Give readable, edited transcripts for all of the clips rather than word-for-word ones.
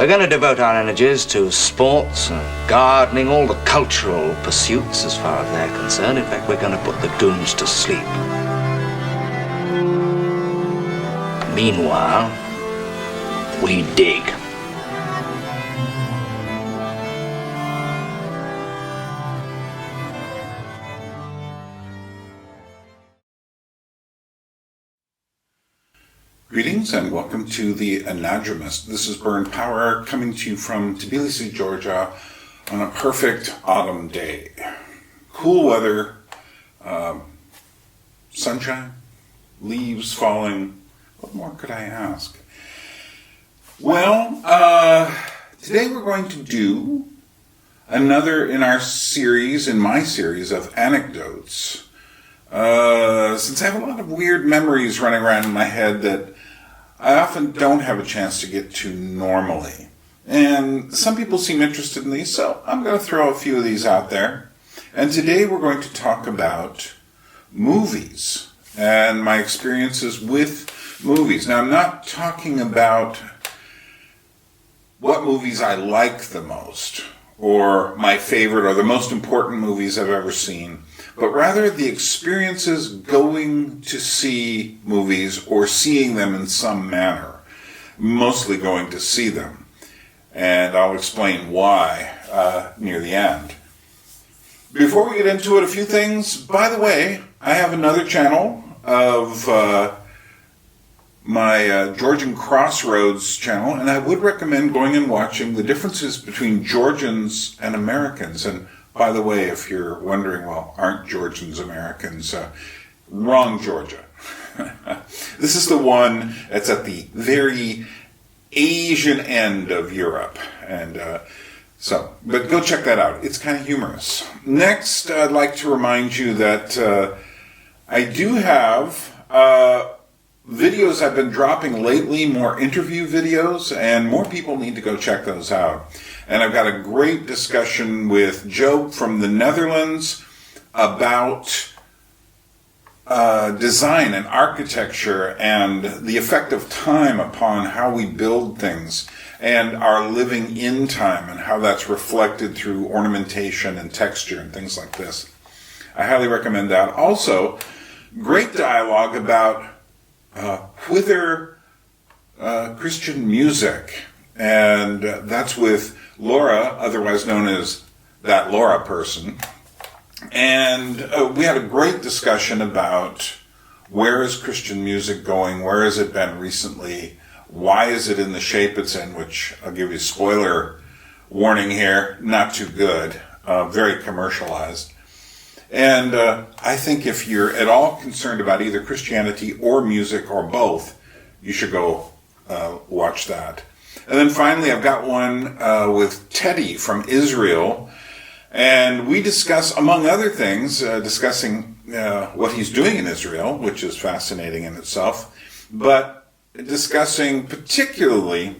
We're going to devote our energies to sports and gardening, all the cultural pursuits as far as they're concerned. In fact, we're going to put the goons to sleep. Meanwhile, we dig. Greetings and welcome to the Anadromist. This is Burn Power coming to you from Tbilisi, Georgia on a perfect autumn day. Cool weather, sunshine, leaves falling. What more could I ask? Well, today we're going to do another in my series of Anecdotes. Since I have a lot of weird memories running around in my head that I often don't have a chance to get to normally. And some people seem interested in these, so I'm going to throw a few of these out there. And today we're going to talk about movies and my experiences with movies. Now, I'm not talking about what movies I like the most, or my favorite, or the most important movies I've ever seen, but rather the experiences going to see movies or seeing them in some manner, mostly going to see them. And I'll explain why near the end. Before we get into it, a few things. By the way, I have another channel of my Georgian Crossroads channel, and I would recommend going and watching the differences between Georgians and Americans. And by the way, if you're wondering, well, aren't Georgians Americans? Wrong Georgia. This is the one that's at the very Asian end of Europe. And but go check that out. It's kind of humorous. Next, I'd like to remind you that I do have videos I've been dropping lately, more interview videos, and more people need to go check those out. And I've got a great discussion with Joe from the Netherlands about design and architecture and the effect of time upon how we build things and our living in time and how that's reflected through ornamentation and texture and things like this. I highly recommend that. Also, great dialogue about whither Christian music, and that's with Laura, otherwise known as that Laura person. And we had a great discussion about where is Christian music going, where has it been recently, why is it in the shape it's in, which I'll give you a spoiler warning here, not too good, very commercialized. And I think if you're at all concerned about either Christianity or music or both, you should go watch that. And then finally, I've got one with Teddy from Israel. And we discuss, among other things, discussing what he's doing in Israel, which is fascinating in itself, but discussing particularly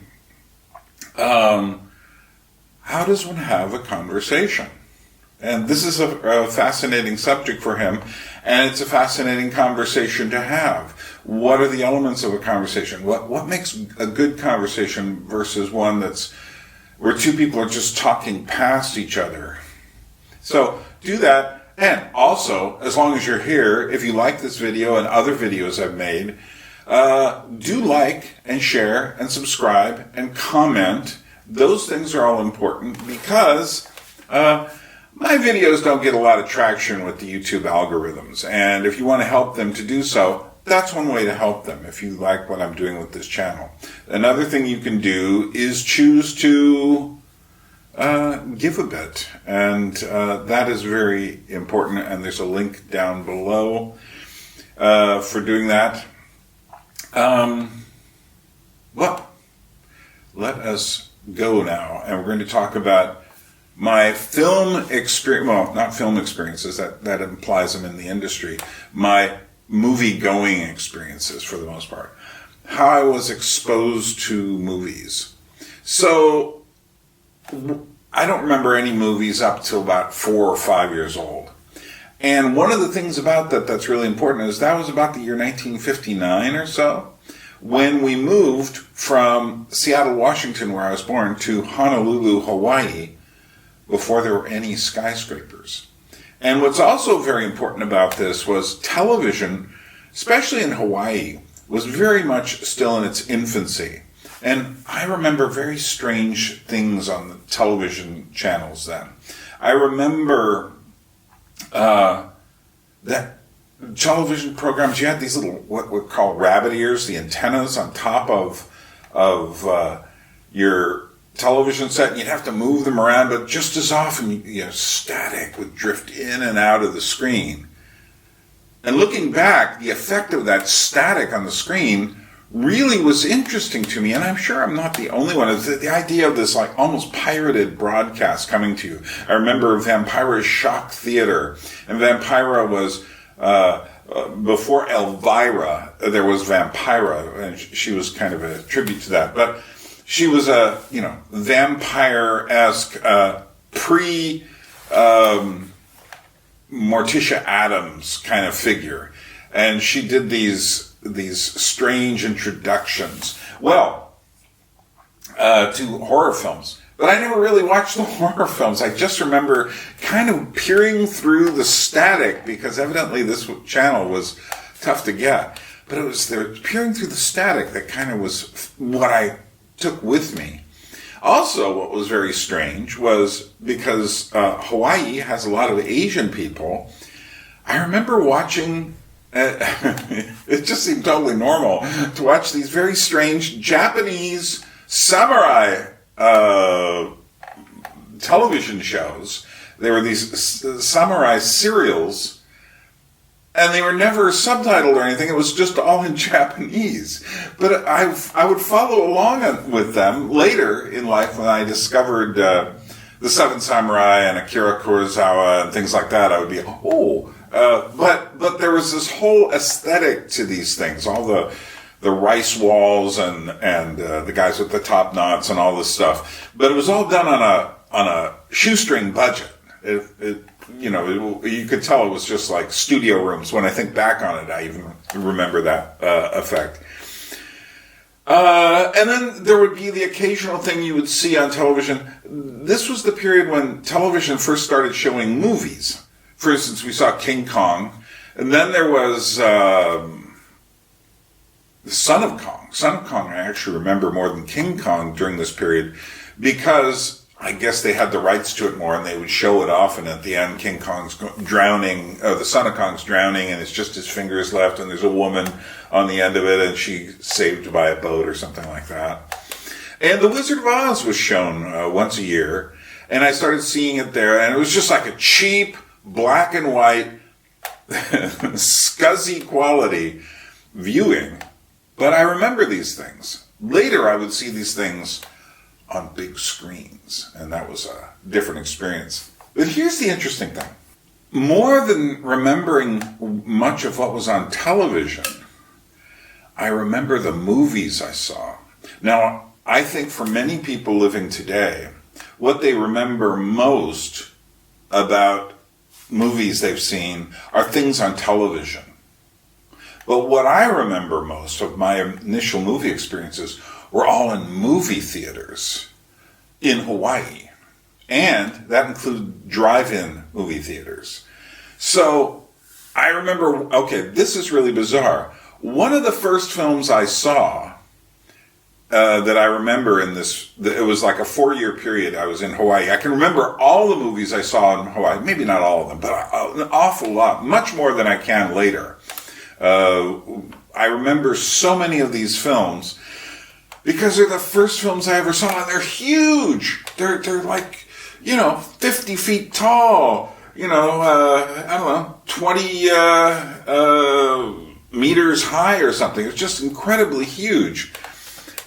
how does one have a conversation? And this is a fascinating subject for him, and it's a fascinating conversation to have. What are the elements of a conversation? What makes a good conversation versus one that's where two people are just talking past each other? So do that, and also, as long as you're here, if you like this video and other videos I've made, do like and share and subscribe and comment. Those things are all important because my videos don't get a lot of traction with the YouTube algorithms, and if you want to help them to do so, that's one way to help them if you like what I'm doing with this channel. Another thing you can do is choose to give a bit, and that is very important, and there's a link down below for doing that. Well, let us go now, and we're going to talk about my film experience, well, not film experiences, that implies them in the industry, my movie-going experiences for the most part, how I was exposed to movies. So, I don't remember any movies up till about 4 or 5 years old. And one of the things about that that's really important is that was about the year 1959 or so, when we moved from Seattle, Washington, where I was born, to Honolulu, Hawaii, before there were any skyscrapers. And what's also very important about this was television, especially in Hawaii, was very much still in its infancy. And I remember very strange things on the television channels then. I remember that television programs, you had these little, what we call rabbit ears, the antennas on top of your television set, and you'd have to move them around, but just as often, static would drift in and out of the screen. And looking back, the effect of that static on the screen really was interesting to me, and I'm sure I'm not the only one. It's the idea of this like almost pirated broadcast coming to you. I remember Vampira's Shock Theater, and Vampira was before Elvira. There was Vampira, and she was kind of a tribute to that. But she was a vampire-esque pre Morticia Addams kind of figure, and she did these strange introductions, to horror films. But I never really watched the horror films. I just remember kind of peering through the static, because evidently this channel was tough to get. But they were peering through the static that kind of was what I took with me. Also, what was very strange was, because Hawaii has a lot of Asian people, I remember watching, it just seemed totally normal to watch these very strange Japanese samurai television shows. There were these samurai serials, and they were never subtitled or anything. It was just all in Japanese. But I would follow along with them later in life when I discovered the Seven Samurai and Akira Kurosawa and things like that. I would be, but there was this whole aesthetic to these things, all the rice walls and the guys with the top knots and all this stuff. But it was all done on a shoestring budget. You could tell it was just like studio rooms. When I think back on it, I even remember that effect. And then there would be the occasional thing you would see on television. This was the period when television first started showing movies. For instance, we saw King Kong, and then there was Son of Kong. Son of Kong I actually remember more than King Kong during this period, because I guess they had the rights to it more, and they would show it often. At the end, King Kong's drowning, the Son of Kong's drowning, and it's just his fingers left, and there's a woman on the end of it, and she's saved by a boat or something like that. And The Wizard of Oz was shown once a year, and I started seeing it there, and it was just like a cheap, black and white, scuzzy quality viewing. But I remember these things. Later, I would see these things on big screens, and that was a different experience. But here's the interesting thing. More than remembering much of what was on television, I remember the movies I saw. Now, I think for many people living today, what they remember most about movies they've seen are things on television. But what I remember most of my initial movie experiences were all in movie theaters in Hawaii. And that included drive-in movie theaters. So I remember, this is really bizarre. One of the first films I saw that I remember it was like a 4-year period I was in Hawaii. I can remember all the movies I saw in Hawaii. Maybe not all of them, but an awful lot. Much more than I can later. I remember so many of these films because they're the first films I ever saw, and they're huge. They're like, 50 feet tall, 20 meters high or something. It's just incredibly huge.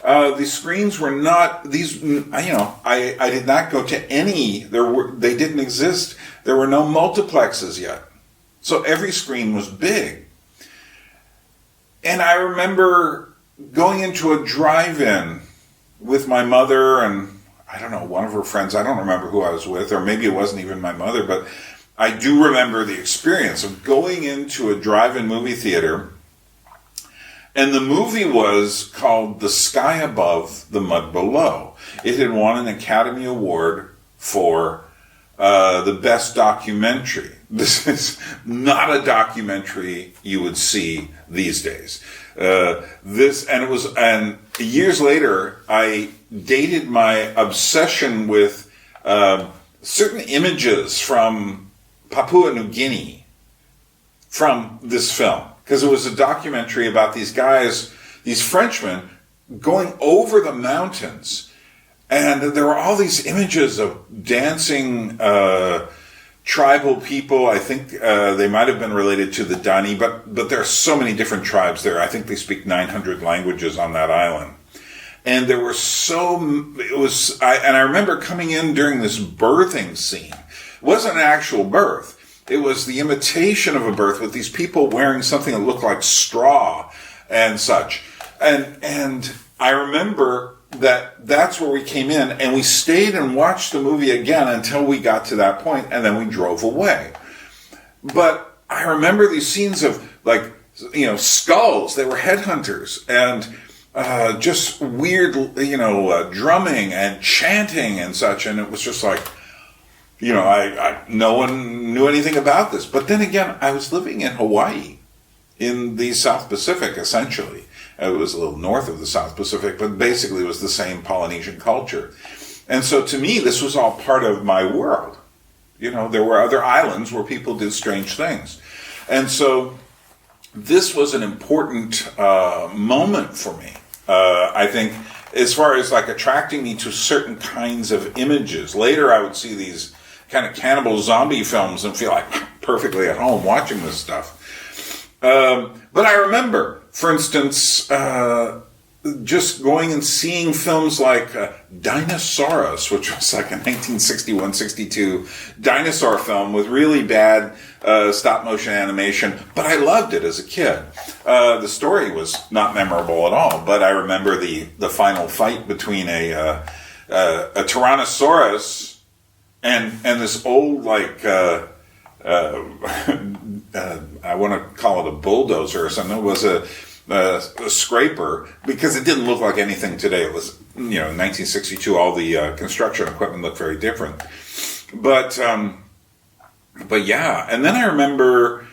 The screens were not these. I did not go to any. They didn't exist. There were no multiplexes yet, so every screen was big. And I remember going into a drive-in with my mother and, one of her friends. I don't remember who I was with, or maybe it wasn't even my mother, but I do remember the experience of going into a drive-in movie theater And the movie was called The Sky Above, the Mud Below. It had won an Academy Award for the best documentary. This is not a documentary you would see these days. And years later, I dated my obsession with certain images from Papua New Guinea from this film, because it was a documentary about these guys, these Frenchmen, going over the mountains, and there were all these images of dancing tribal people. I think they might have been related to the Dani, but there are so many different tribes there. I think they speak 900 languages on that island. And there were I remember coming in during this birthing scene. It wasn't an actual birth. It was the imitation of a birth with these people wearing something that looked like straw and such. And I remember that's where we came in, and we stayed and watched the movie again until we got to that point, and then we drove away. But I remember these scenes of, skulls. They were headhunters, and just weird, drumming and chanting and such, and it was just like, no one knew anything about this. But then again, I was living in Hawaii, in the South Pacific, essentially. It was a little north of the South Pacific, but basically it was the same Polynesian culture. And so to me, this was all part of my world. There were other islands where people did strange things. And so this was an important moment for me. I think, as far as attracting me to certain kinds of images. Later I would see these kind of cannibal zombie films and feel perfectly at home watching this stuff. But I remember, for instance, just going and seeing films like Dinosaurus, which was like a 1961-62 dinosaur film with really bad stop-motion animation, but I loved it as a kid. The story was not memorable at all, but I remember the final fight between a Tyrannosaurus and this old, I want to call it a bulldozer or something. It was a scraper, because it didn't look like anything today. It was, 1962, all the construction equipment looked very different. But yeah, and then I remember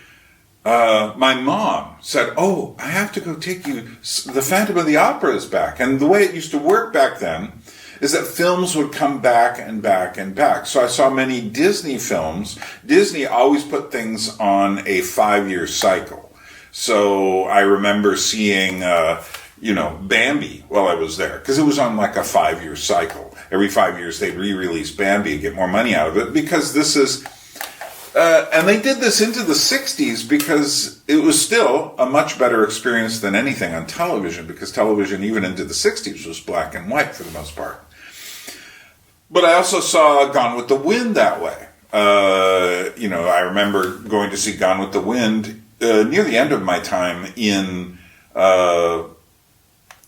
my mom said, "Oh, I have to go take you, the Phantom of the Opera is back." And the way it used to work back then is that films would come back and back and back. So I saw many Disney films. Disney always put things on a 5-year cycle. So I remember seeing, Bambi while I was there, because it was on a 5-year cycle. Every 5 years they'd re-release Bambi and get more money out of it, because this is, and they did this into the 60s because it was still a much better experience than anything on television, because television even into the 60s was black and white for the most part. But I also saw Gone with the Wind that way. I remember going to see Gone with the Wind near the end of my time in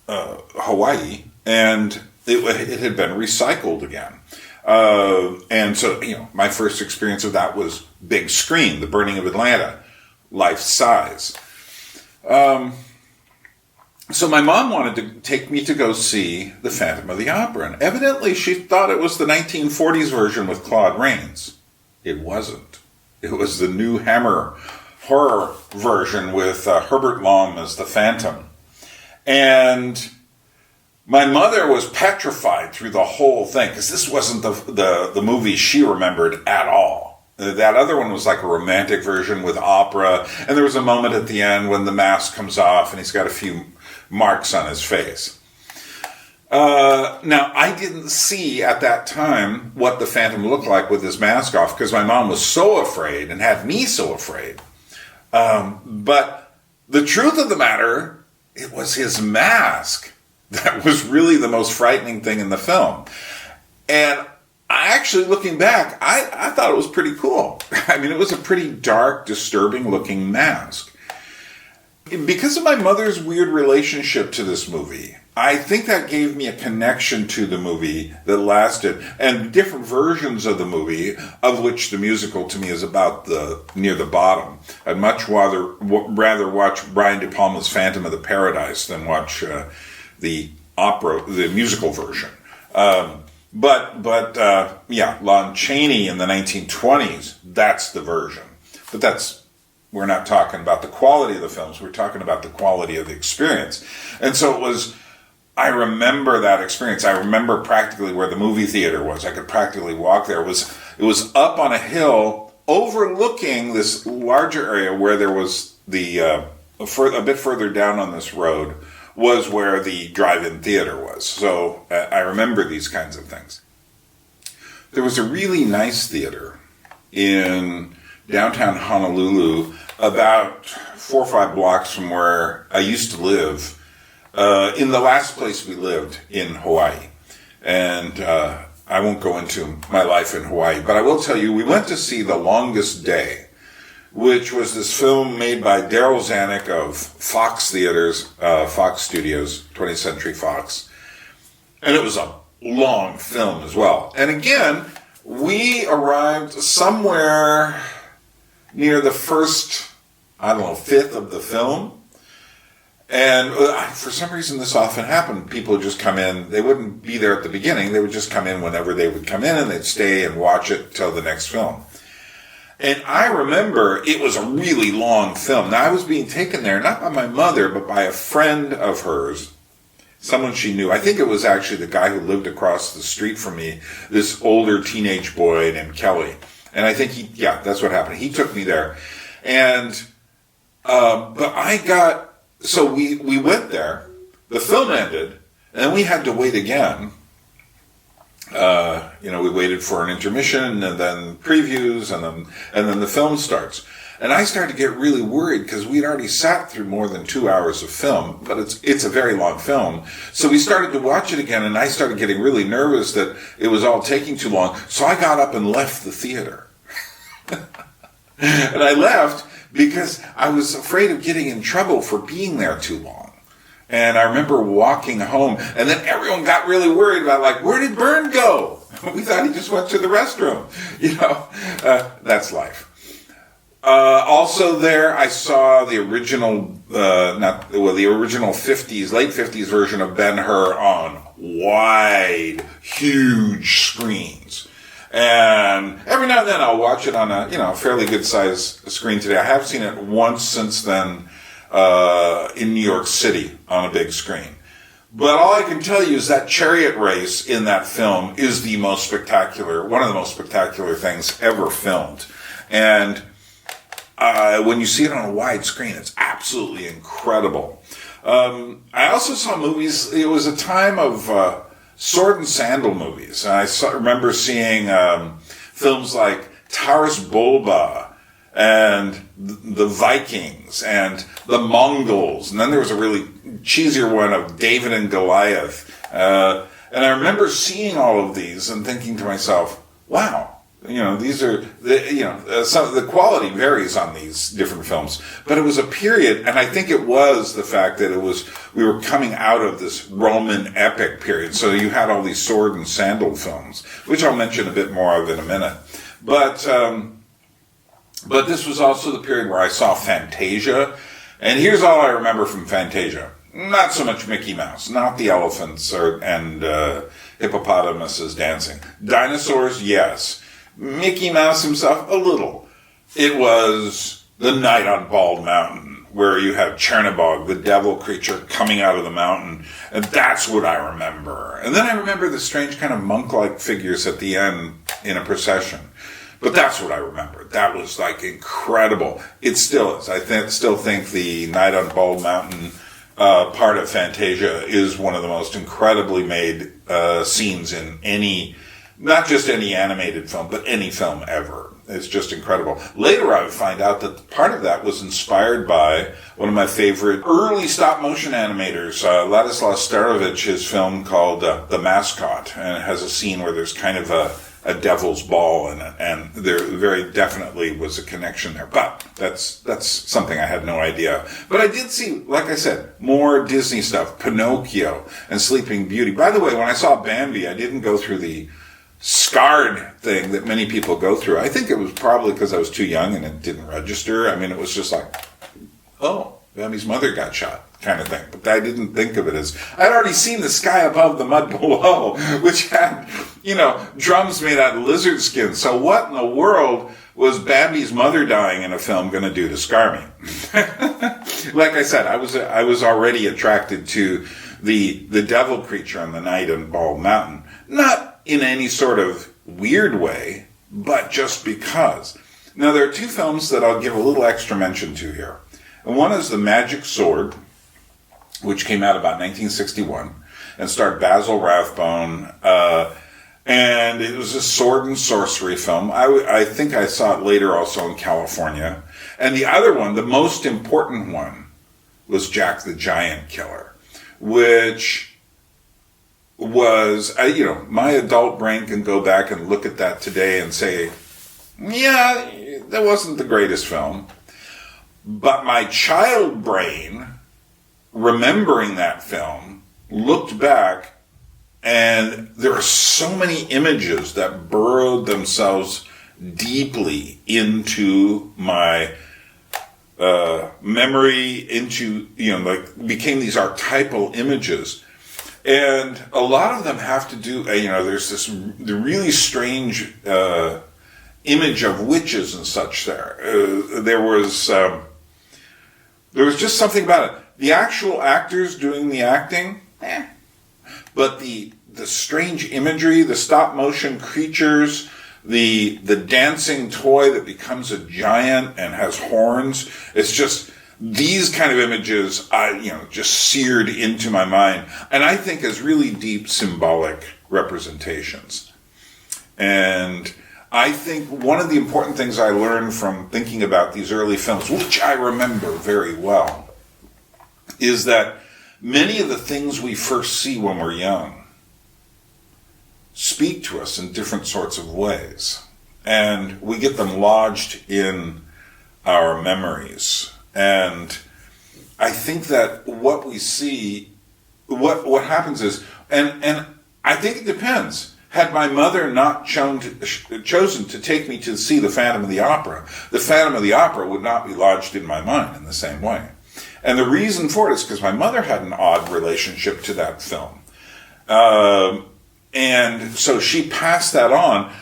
Hawaii, and it had been recycled again. And so, my first experience of that was big screen, The Burning of Atlanta, life size. So my mom wanted to take me to go see The Phantom of the Opera, and evidently she thought it was the 1940s version with Claude Rains. It wasn't. It was the new Hammer horror version with Herbert Lom as the Phantom. And my mother was petrified through the whole thing, because this wasn't the movie she remembered at all. That other one was like a romantic version with opera, and there was a moment at the end when the mask comes off and he's got a few marks on his face. Now, I didn't see at that time what the Phantom looked like with his mask off, because my mom was so afraid and had me so afraid. But the truth of the matter, it was his mask that was really the most frightening thing in the film. And I actually, looking back, I thought it was pretty cool. I mean, it was a pretty dark, disturbing looking mask. Because of my mother's weird relationship to this movie, I think that gave me a connection to the movie that lasted, and different versions of the movie, of which the musical to me is about near the bottom. I'd much rather watch Brian De Palma's Phantom of the Paradise than watch the musical version. Lon Chaney in the 1920s, that's the version. But we're not talking about the quality of the films, we're talking about the quality of the experience. And so I remember that experience. I remember practically where the movie theater was. I could practically walk there. It was up on a hill overlooking this larger area where there was a bit further down on this road was where the drive-in theater was. So I remember these kinds of things. There was a really nice theater in downtown Honolulu, about 4 or 5 blocks from where I used to live, in the last place we lived in Hawaii. And I won't go into my life in Hawaii, but I will tell you, we went to see The Longest Day, which was this film made by Daryl Zanuck of Fox Theaters, Fox Studios, 20th Century Fox. And it was a long film as well. And again, we arrived somewhere near the first, fifth of the film. And for some reason this often happened. People would just come in. They wouldn't be there at the beginning. They would just come in whenever they would come in, and they'd stay and watch it till the next film. And I remember it was a really long film. Now, I was being taken there, not by my mother, but by a friend of hers, someone she knew. I think it was actually the guy who lived across the street from me, this older teenage boy named Kelly. And I think that's what happened. He took me there. And, so we went there, the film ended, and then we had to wait again. We waited for an intermission and then previews and then the film starts. And I started to get really worried because we'd already sat through more than 2 hours of film, but it's a very long film. So we started to watch it again, and I started getting really nervous that it was all taking too long. So I got up and left the theater. And I left because I was afraid of getting in trouble for being there too long. And I remember walking home, and then everyone got really worried about, where did Byrne go? We thought he just went to the restroom. That's life. Also there, I saw the original, the original 50s, late 50s version of Ben-Hur on wide, huge screens. And every now and then I'll watch it on a fairly good size screen today. I have seen it once since then in New York City on a big screen. But all I can tell you is that chariot race in that film is one of the most spectacular things ever filmed. And when you see it on a wide screen, it's absolutely incredible. I also saw movies. It was a time of sword and sandal movies. I remember seeing films like Taras Bulba and the Vikings and the Mongols. And then there was a really cheesier one of David and Goliath. And I remember seeing all of these and thinking to myself, wow, these are, the quality varies on these different films. But it was a period, and I think it was the fact that we were coming out of this Roman epic period. So you had all these sword and sandal films, which I'll mention a bit more of in a minute. But this was also the period where I saw Fantasia. And here's all I remember from Fantasia. Not so much Mickey Mouse, not the elephants and hippopotamuses dancing. Dinosaurs, yes. Mickey Mouse himself, a little. It was The Night on Bald Mountain, where you have Chernabog, the devil creature, coming out of the mountain. And that's what I remember. And then I remember the strange kind of monk-like figures at the end in a procession. But that's what I remember. That was incredible. It still is. I still think the Night on Bald Mountain part of Fantasia is one of the most incredibly made scenes in any Not just any animated film, but any film ever. It's just incredible. Later I would find out that part of that was inspired by one of my favorite early stop-motion animators, Ladislav Starovich, his film called The Mascot, and it has a scene where there's kind of a devil's ball in it, and there very definitely was a connection there. But that's something I had no idea. But I did see, like I said, more Disney stuff, Pinocchio and Sleeping Beauty. By the way, when I saw Bambi, I didn't go through the scarred thing that many people go through. I think it was probably because I was too young and it didn't register. I mean, it was just like, oh, Bambi's mother got shot kind of thing. But I didn't think of it as, I'd already seen The Sky Above, the Mud Below, which had, drums made out of lizard skin. So what in the world was Bambi's mother dying in a film going to do to scar me? Like I said, I was already attracted to the devil creature on the night on Bald Mountain. Not in any sort of weird way, but just because. Now, there are two films that I'll give a little extra mention to here. And one is The Magic Sword, which came out about 1961, and starred Basil Rathbone, and it was a sword and sorcery film. I think I saw it later also in California. And the other one, the most important one, was Jack the Giant Killer, which was, my adult brain can go back and look at that today and say, yeah, that wasn't the greatest film. But my child brain, remembering that film, looked back, and there are so many images that burrowed themselves deeply into my memory, into, became these archetypal images. And a lot of them have to do, there's the really strange image of witches and such there. There was just something about it. The actual actors doing the acting, but the strange imagery, the stop-motion creatures, the dancing toy that becomes a giant and has horns, it's just... These kind of images, just seared into my mind, and I think as really deep symbolic representations. And I think one of the important things I learned from thinking about these early films, which I remember very well, is that many of the things we first see when we're young speak to us in different sorts of ways. And we get them lodged in our memories. And I think that what we see, what happens is, and I think it depends. Had my mother not chosen to take me to see the Phantom of the Opera would not be lodged in my mind in the same way. And the reason for it is because my mother had an odd relationship to that film. And so she passed that on.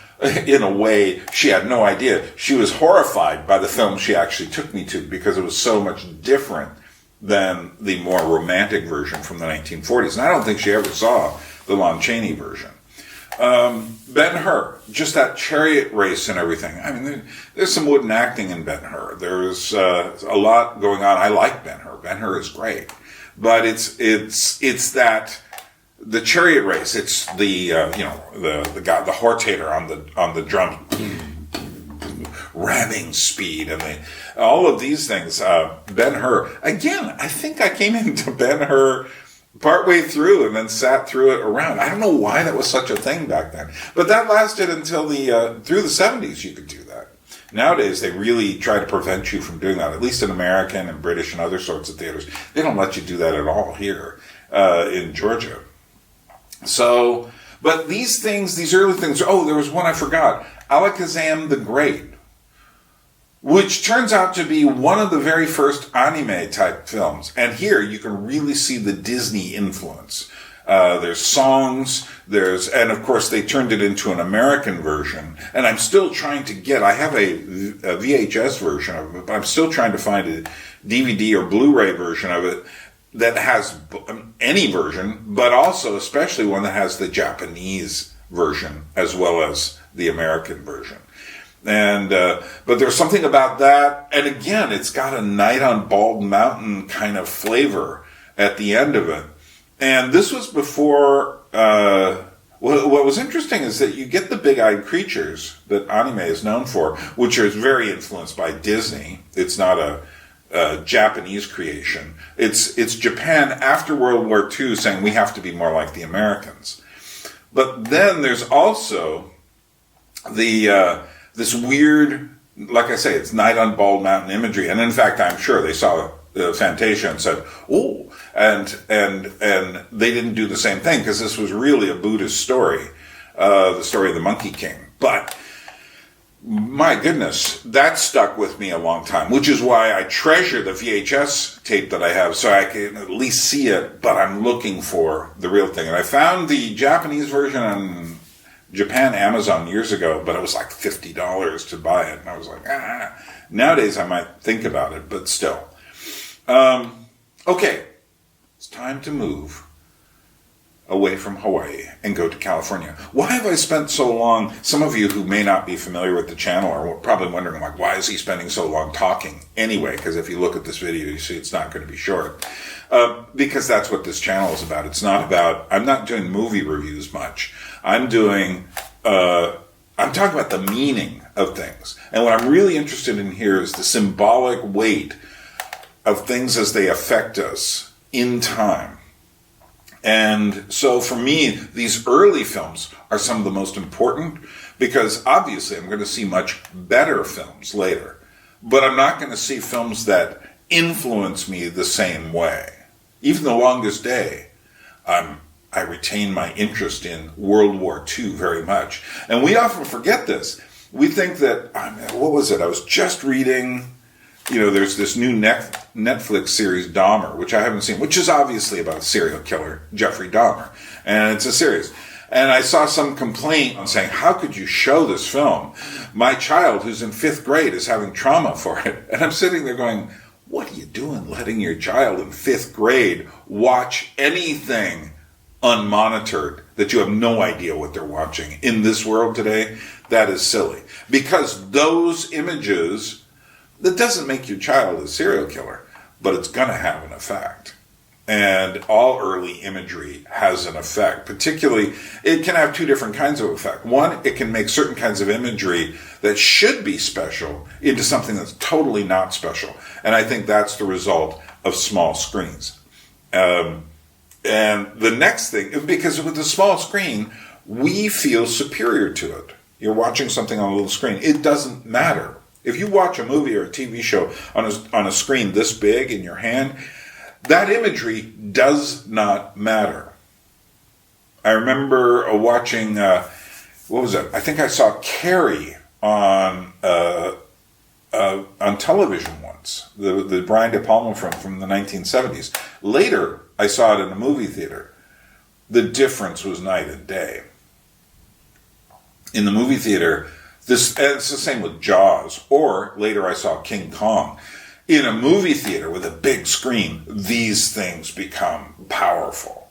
In a way, she had no idea. She was horrified by the film she actually took me to because it was so much different than the more romantic version from the 1940s. And I don't think she ever saw the Lon Chaney version. Ben-Hur, just that chariot race and everything. I mean, there's some wooden acting in Ben-Hur. There's a lot going on. I like Ben-Hur. Ben-Hur is great. But it's that... The chariot race, it's the guy, the hortator on the drum, ramming speed, and all of these things. Ben-Hur, again, I think I came into Ben-Hur partway through and then sat through it around. I don't know why that was such a thing back then, but that lasted until through the 70's. You could do that. Nowadays, they really try to prevent you from doing that. At least in American and British and other sorts of theaters, they don't let you do that at all here in Georgia. So, but these early things, there was one I forgot, Alakazam the Great, which turns out to be one of the very first anime type films. And here you can really see the Disney influence. There's songs, and of course they turned it into an American version. And I'm still trying to I have a VHS version of it, but I'm still trying to find a DVD or Blu-ray version of it that has any version, but also especially one that has the Japanese version as well as the American version. And but there's something about that, and again, it's got a Night on Bald Mountain kind of flavor at the end of it. And this was before Well, what was interesting is that you get the big-eyed creatures that anime is known for, which is very influenced by Disney. It's not a Japanese creation. It's Japan after World War II saying we have to be more like the Americans. But then there's also this weird, like I say, it's Night on Bald Mountain imagery. And in fact, I'm sure they saw Fantasia and said, "Oh," and they didn't do the same thing because this was really a Buddhist story, the story of the Monkey King. But my goodness, that stuck with me a long time, which is why I treasure the VHS tape that I have so I can at least see it, but I'm looking for the real thing. And I found the Japanese version on Japan Amazon years ago, but it was like $50 to buy it. And I was like, Nowadays I might think about it, but still. Okay, it's time to move away from Hawaii and go to California. Why have I spent so long? Some of you who may not be familiar with the channel are probably wondering, like, why is he spending so long talking? Anyway, because if you look at this video, you see it's not going to be short. Because that's what this channel is about. It's not about, I'm not doing movie reviews much. I'm talking about the meaning of things. And what I'm really interested in here is the symbolic weight of things as they affect us in time. And so for me, these early films are some of the most important because obviously I'm going to see much better films later. But I'm not going to see films that influence me the same way. Even The Longest Day, I retain my interest in World War II very much. And we often forget this. We think that, what was it? I was just reading, there's this new Netflix series, Dahmer, which I haven't seen, which is obviously about a serial killer, Jeffrey Dahmer. And it's a series. And I saw some complaint on saying, how could you show this film? My child, who's in 5th grade, is having trauma for it. And I'm sitting there going, what are you doing letting your child in 5th grade watch anything unmonitored that you have no idea what they're watching in this world today? That is silly. Because those images, that doesn't make your child a serial killer, but it's going to have an effect. And all early imagery has an effect. Particularly, it can have two different kinds of effect. One, it can make certain kinds of imagery that should be special into something that's totally not special. And I think that's the result of small screens. And the next thing, because with the small screen, we feel superior to it. You're watching something on a little screen. It doesn't matter. If you watch a movie or a TV show on a screen this big in your hand, that imagery does not matter. I remember watching, what was it? I think I saw Carrie on television once, the Brian De Palma from the 1970s. Later, I saw it in a movie theater. The difference was night and day. In the movie theater, it's the same with Jaws, or later I saw King Kong. In a movie theater with a big screen, these things become powerful.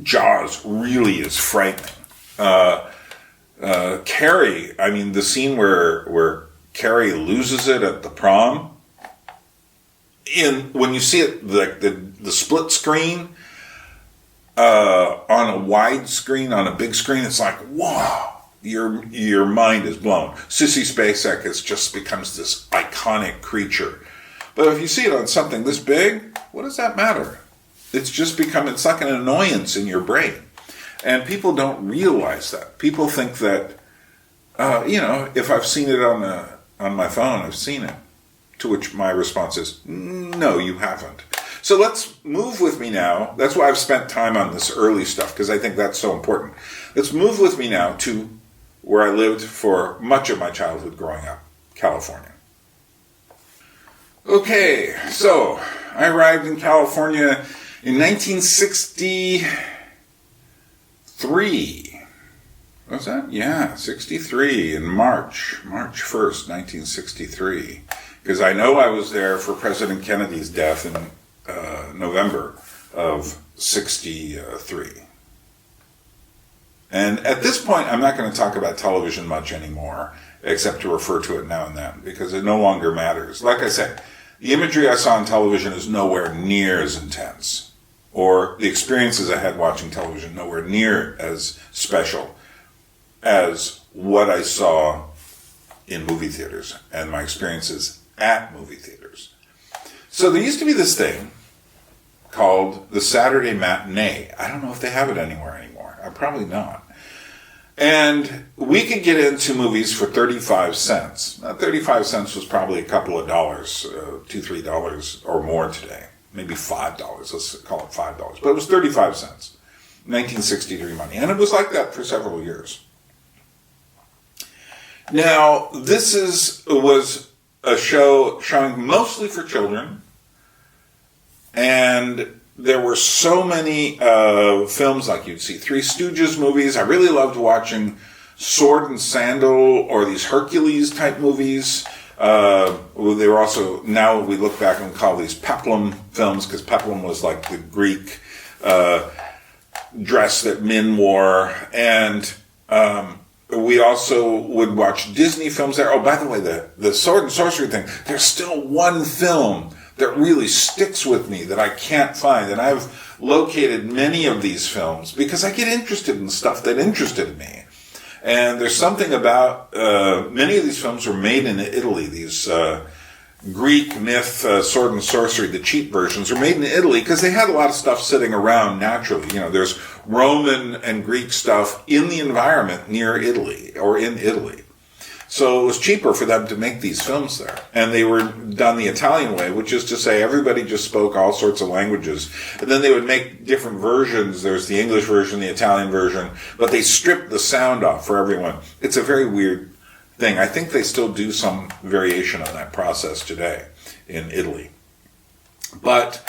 Jaws really is frightening. Carrie, the scene where Carrie loses it at the prom, when you see it, the split screen, on a wide screen, on a big screen, it's like, wow. Your mind is blown. Sissy Spacek just becomes this iconic creature. But if you see it on something this big, what does that matter? It's like an annoyance in your brain. And people don't realize that. People think that, if I've seen it on my phone, I've seen it. To which my response is, no, you haven't. So let's move with me now. That's why I've spent time on this early stuff, because I think that's so important. Let's move with me now to where I lived for much of my childhood growing up, California. Okay, so I arrived in California in 1963. What's that? Yeah, 63 in March 1st, 1963. Because I know I was there for President Kennedy's death in November of 63. And at this point, I'm not going to talk about television much anymore, except to refer to it now and then, because it no longer matters. Like I said, the imagery I saw on television is nowhere near as intense or the experiences I had watching television nowhere near as special as what I saw in movie theaters and my experiences at movie theaters. So there used to be this thing called the Saturday matinee. I don't know if they have it anywhere anymore. Probably not. And we could get into movies for 35 cents. Now, 35 cents was probably a couple of dollars, $2, $3 or more today. Maybe $5. Let's call it $5. But it was 35 cents. 1963 money. And it was like that for several years. Now, this was a show showing mostly for children. And there were so many films, like you'd see Three Stooges movies. I really loved watching Sword and Sandal or these Hercules type movies. They were also, now we look back and call these peplum films, because peplum was like the Greek dress that men wore. And we also would watch Disney films there. Oh, by the way, the sword and sorcery thing, there's still one film that really sticks with me that I can't find. And I've located many of these films because I get interested in stuff that interested me. And there's something about, many of these films were made in Italy. These Greek myth, sword and sorcery, the cheap versions, were made in Italy because they had a lot of stuff sitting around naturally. You know, there's Roman and Greek stuff in the environment near Italy or in Italy. So it was cheaper for them to make these films there. And they were done the Italian way, which is to say everybody just spoke all sorts of languages. And then they would make different versions. There's the English version, the Italian version, but they stripped the sound off for everyone. It's a very weird thing. I think they still do some variation on that process today in Italy. But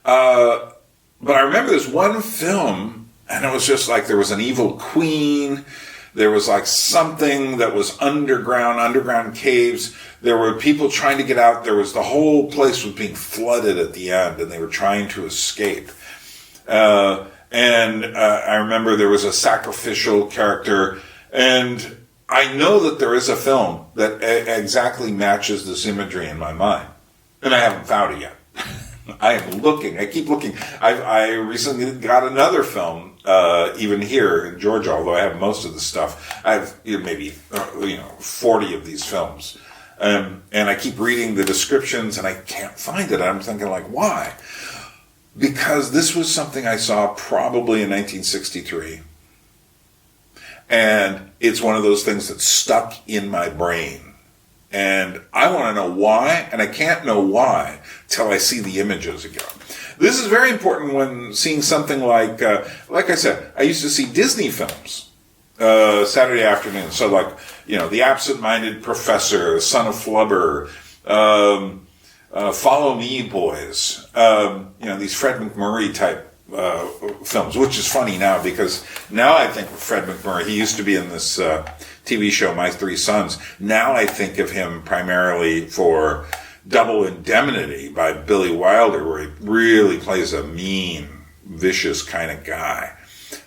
I remember this one film, and it was just like there was an evil queen. There was like something that was underground caves. There were people trying to get out. There was the whole place was being flooded at the end, and they were trying to escape. I remember there was a sacrificial character, and I know that there is a film that exactly matches this imagery in my mind, and I haven't found it yet. I am looking. I keep looking. I recently got another film, even here in Georgia, although I have most of the stuff. I have maybe 40 of these films. And I keep reading the descriptions and I can't find it. I'm thinking like, why? Because this was something I saw probably in 1963. And it's one of those things that stuck in my brain. And I want to know why, and I can't know why till I see the images again. This is very important when seeing something like I said, I used to see Disney films Saturday afternoon. So like, The Absent-Minded Professor, Son of Flubber, Follow Me Boys, these Fred MacMurray type films, which is funny now because now I think of Fred MacMurray. He used to be in this TV show, My Three Sons. Now I think of him primarily for Double Indemnity by Billy Wilder, where he really plays a mean, vicious kind of guy.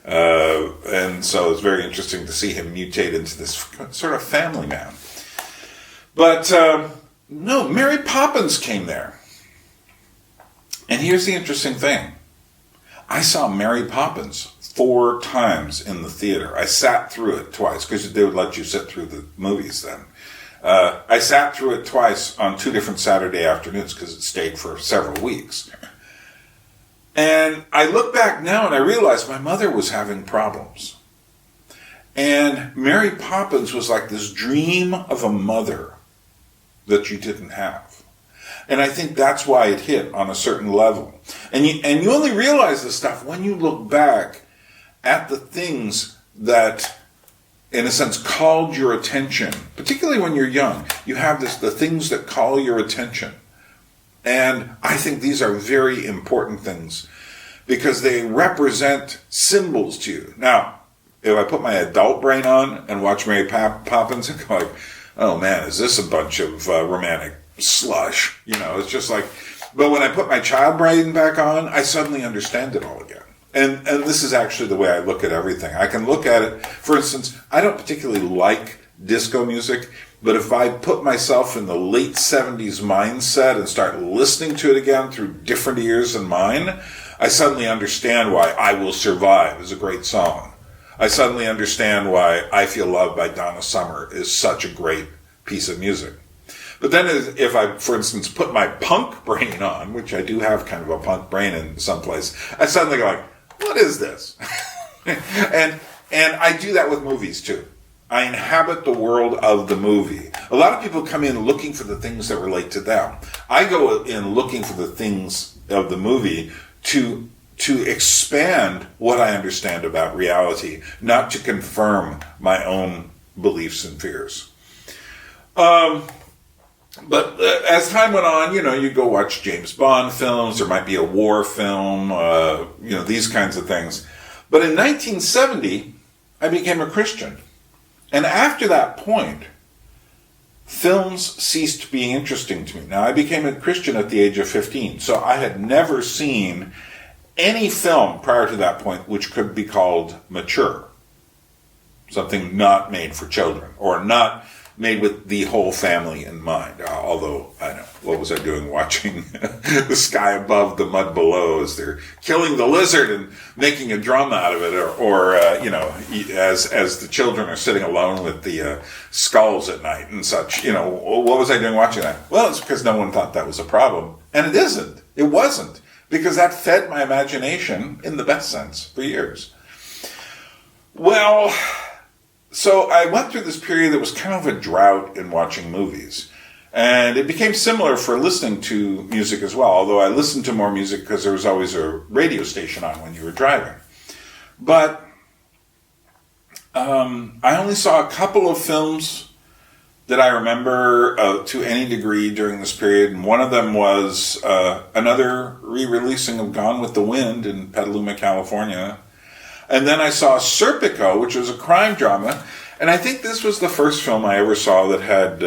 And so it's very interesting to see him mutate into this sort of family man. But no, Mary Poppins came there. And here's the interesting thing. I saw Mary Poppins 4 times in the theater. I sat through it twice, because they would let you sit through the movies then. I sat through it twice on 2 different Saturday afternoons, because it stayed for several weeks. And I look back now and I realize my mother was having problems. And Mary Poppins was like this dream of a mother that you didn't have. And I think that's why it hit on a certain level. And you only realize this stuff when you look back at the things that, in a sense, called your attention. Particularly when you're young. You have the things that call your attention. And I think these are very important things because they represent symbols to you. Now, if I put my adult brain on and watch Mary Poppins, I go like, oh man, is this a bunch of romantic slush? It's just like, but when I put my child brain back on, I suddenly understand it all again. And this is actually the way I look at everything. I can look at it, for instance, I don't particularly like disco music, but if I put myself in the late 70's mindset and start listening to it again through different ears than mine, I suddenly understand why I Will Survive is a great song. I suddenly understand why I Feel Loved by Donna Summer is such a great piece of music. But then if I, for instance, put my punk brain on, which I do have kind of a punk brain in some place, I suddenly go like, what is this? and I do that with movies too. I inhabit the world of the movie. A lot of people come in looking for the things that relate to them. I go in looking for the things of the movie to expand what I understand about reality, not to confirm my own beliefs and fears. But as time went on, you go watch James Bond films, there might be a war film, these kinds of things. But in 1970, I became a Christian. And after that point, films ceased being interesting to me. Now, I became a Christian at the age of 15, so I had never seen any film prior to that point which could be called mature. Something not made for children, or not made with the whole family in mind. Although, I know, what was I doing watching The Sky Above, the Mud Below, as they're killing the lizard and making a drum out of it, or as the children are sitting alone with the skulls at night and such. What was I doing watching that? Well, it's because no one thought that was a problem. And it isn't. It wasn't. Because that fed my imagination, in the best sense, for years. Well, so I went through this period that was kind of a drought in watching movies. And it became similar for listening to music as well, although I listened to more music because there was always a radio station on when you were driving. But I only saw a couple of films that I remember to any degree during this period, and one of them was another re-releasing of Gone with the Wind in Petaluma, California. And then I saw Serpico, which was a crime drama, and I think this was the first film I ever saw that had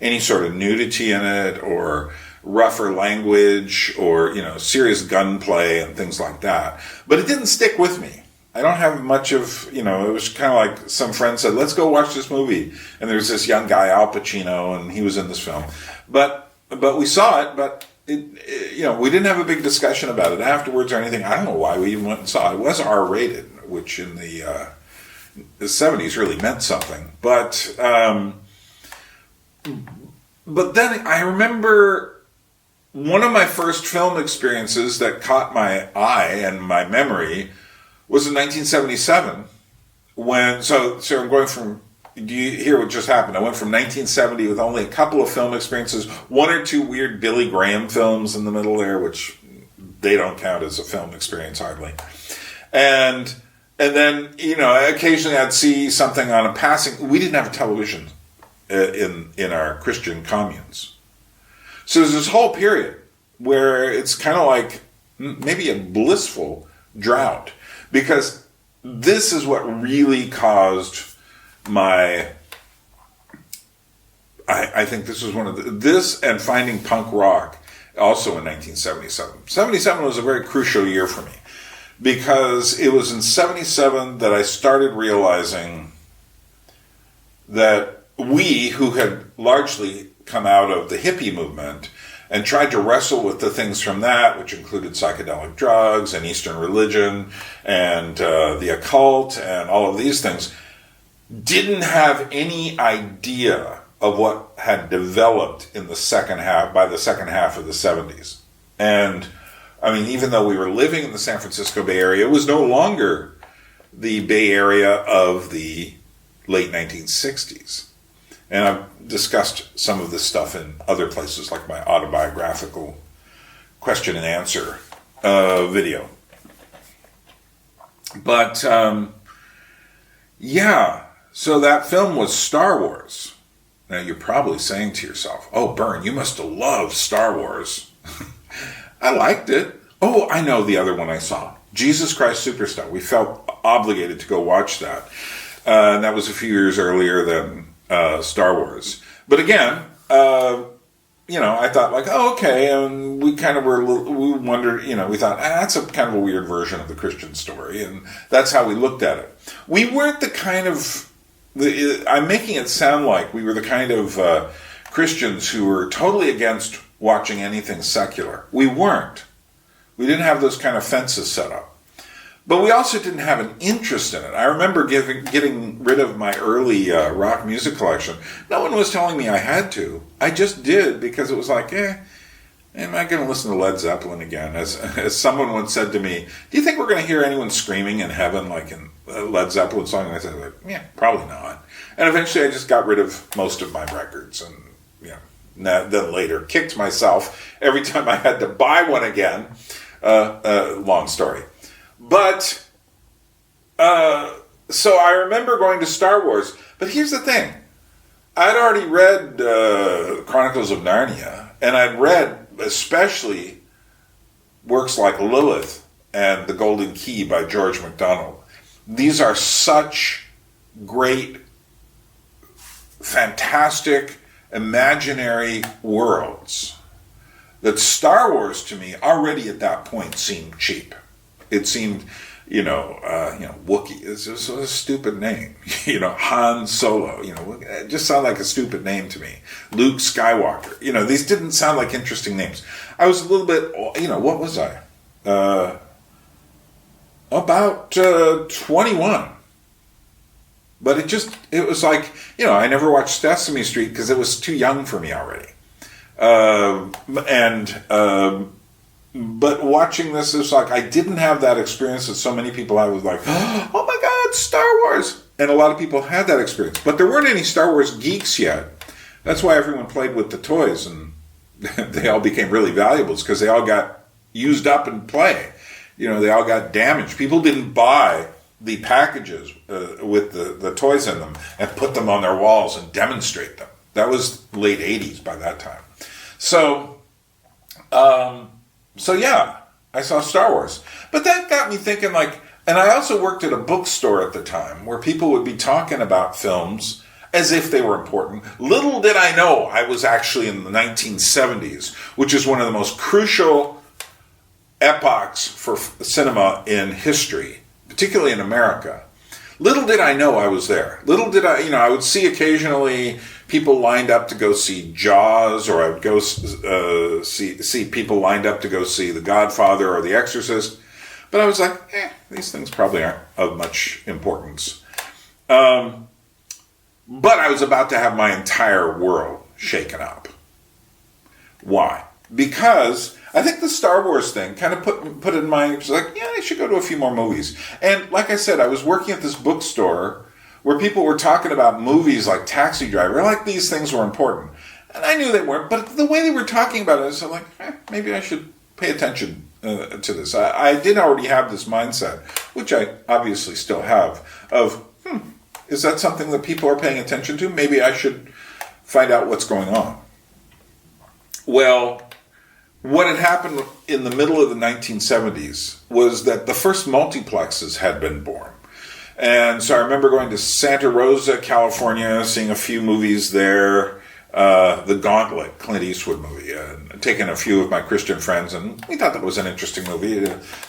any sort of nudity in it, or rougher language, or serious gunplay and things like that. But it didn't stick with me. I don't have much of, it was kind of like some friend said, let's go watch this movie. And there was this young guy, Al Pacino, and he was in this film. But we saw it, but we didn't have a big discussion about it afterwards or anything. I don't know why we even went and saw it. It was R-rated, which in the 70s really meant something. But then I remember one of my first film experiences that caught my eye and my memory was in 1977, so I'm going from, do you hear what just happened? I went from 1970 with only a couple of film experiences, one or two weird Billy Graham films in the middle there, which they don't count as a film experience hardly. And then, occasionally I'd see something on a passing, we didn't have a television in our Christian communes. So there's this whole period where it's kind of like maybe a blissful drought. Because this is what really caused I think this was one of this and finding punk rock also in 1977. 77 was a very crucial year for me. Because it was in 77 that I started realizing that we, who had largely come out of the hippie movement and tried to wrestle with the things from that, which included psychedelic drugs and Eastern religion and the occult and all of these things, didn't have any idea of what had developed in the second half, by the second half of the 70s. And, even though we were living in the San Francisco Bay Area, it was no longer the Bay Area of the late 1960s. And I've discussed some of this stuff in other places, like my autobiographical question and answer video. But, so that film was Star Wars. Now, you're probably saying to yourself, oh, Byrne, you must have loved Star Wars. I liked it. Oh, I know the other one I saw. Jesus Christ Superstar. We felt obligated to go watch that. And that was a few years earlier than Star Wars. But again, I thought like, oh, okay. And we kind of we wondered, we thought, that's a kind of a weird version of the Christian story. And that's how we looked at it. We weren't the kind of, I'm making it sound like we were the kind of Christians who were totally against watching anything secular. We weren't. We didn't have those kind of fences set up. But we also didn't have an interest in it. I remember getting rid of my early rock music collection. No one was telling me I had to. I just did because it was like, am I going to listen to Led Zeppelin again? As someone once said to me, do you think we're going to hear anyone screaming in heaven like in a Led Zeppelin song? And I said, yeah, probably not. And eventually I just got rid of most of my records and, then later kicked myself every time I had to buy one again. Long story. But, so I remember going to Star Wars. But here's the thing. I'd already read Chronicles of Narnia, and I'd read especially works like Lilith and The Golden Key by George MacDonald. These are such great, fantastic, imaginary worlds that Star Wars to me already at that point seemed cheap. It seemed, Wookiee is just a stupid name. Han Solo, it just sounded like a stupid name to me. Luke Skywalker, these didn't sound like interesting names. I was a little bit, what was I? About 21. But it was like, I never watched Sesame Street because it was too young for me already. But watching this is like, I didn't have that experience that so many people had with like, oh my God, Star Wars. And a lot of people had that experience. But there weren't any Star Wars geeks yet. That's why everyone played with the toys and they all became really valuable because they all got used up in play. They all got damaged. People didn't buy the packages with the toys in them and put them on their walls and demonstrate them. That was late 80s by that time. So yeah, I saw Star Wars. But that got me thinking and I also worked at a bookstore at the time where people would be talking about films as if they were important. Little did I know I was actually in the 1970s, which is one of the most crucial epochs for cinema in history, particularly in America. Little did I know I was there. Little did I would see occasionally people lined up to go see Jaws, or I would go see people lined up to go see The Godfather or The Exorcist. But I was like, these things probably aren't of much importance. But I was about to have my entire world shaken up. Why? Because I think the Star Wars thing kind of put it in mind. It was like, I should go to a few more movies. And like I said, I was working at this bookstore where people were talking about movies like Taxi Driver, like these things were important. And I knew they weren't, but the way they were talking about it, I was like, maybe I should pay attention to this. I did already have this mindset, which I obviously still have, of, is that something that people are paying attention to? Maybe I should find out what's going on. Well, what had happened in the middle of the 1970s was that the first multiplexes had been born. And so I remember going to Santa Rosa, California, seeing a few movies there, The Gauntlet, Clint Eastwood movie, and taking a few of my Christian friends, and we thought that was an interesting movie.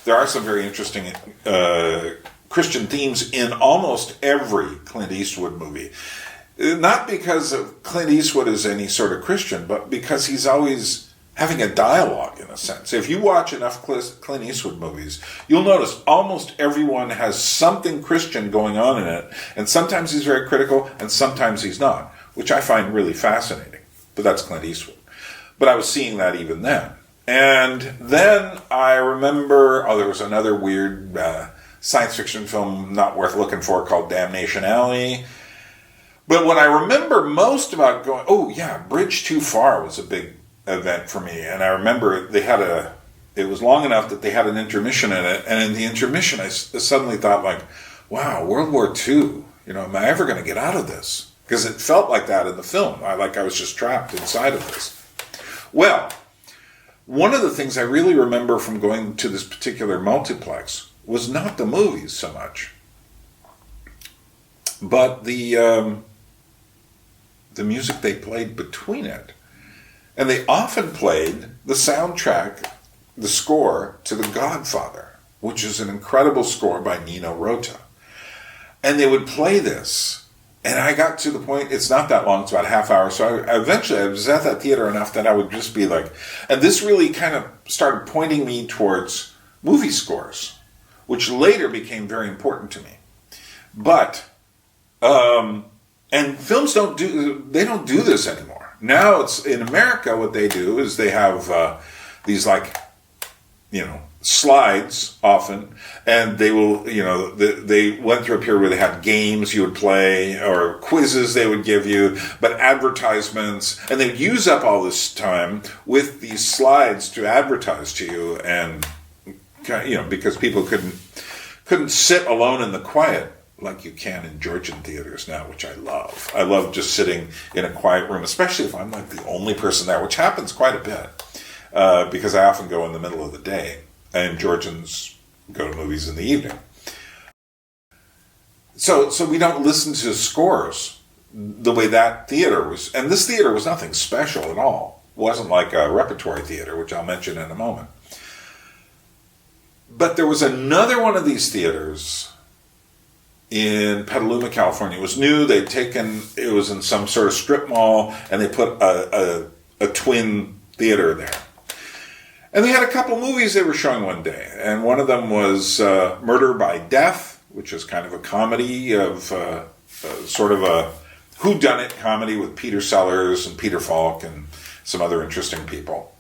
There are some very interesting Christian themes in almost every Clint Eastwood movie. Not because of Clint Eastwood is any sort of Christian, but because he's always having a dialogue, in a sense. If you watch enough Clint Eastwood movies, you'll notice almost everyone has something Christian going on in it, and sometimes he's very critical, and sometimes he's not, which I find really fascinating. But that's Clint Eastwood. But I was seeing that even then. And then I remember, there was another weird science fiction film not worth looking for called Damnation Alley. But what I remember most about going, Bridge Too Far was a big event for me. And I remember it was long enough that they had an intermission in it. And in the intermission, I suddenly thought wow, World War II, am I ever going to get out of this? Because it felt like that in the film. I was just trapped inside of this. Well, one of the things I really remember from going to this particular multiplex was not the movies so much, but the music they played between it. And they often played the soundtrack, the score to The Godfather, which is an incredible score by Nino Rota. And they would play this, And I got to the point, it's not that long, it's about a half hour. So eventually I was at that theater enough that I would just be like, and this really kind of started pointing me towards movie scores, which later became very important to me. But, and films don't do this anymore. Now it's, in America, what they do is they have these like, slides often, and they will, they went through a period where they had games you would play or quizzes they would give you, but advertisements, and they would use up all this time with these slides to advertise to you, and because people couldn't sit alone in the quiet like you can in Georgian theaters now, which I love. I love just sitting in a quiet room, especially if I'm like the only person there, which happens quite a bit, because I often go in the middle of the day. And Georgians go to movies in the evening. So we don't listen to scores the way that theater was. And this theater was nothing special at all. It wasn't like a Repertory theater, which I'll mention in a moment. But there was another one of these theaters in Petaluma, California. It was new. It was in some sort of strip mall, and they put a twin theater there. And they had a couple movies they were showing one day. And one of them was Murder by Death, which is kind of a comedy of sort of a whodunit comedy with Peter Sellers and Peter Falk and some other interesting people.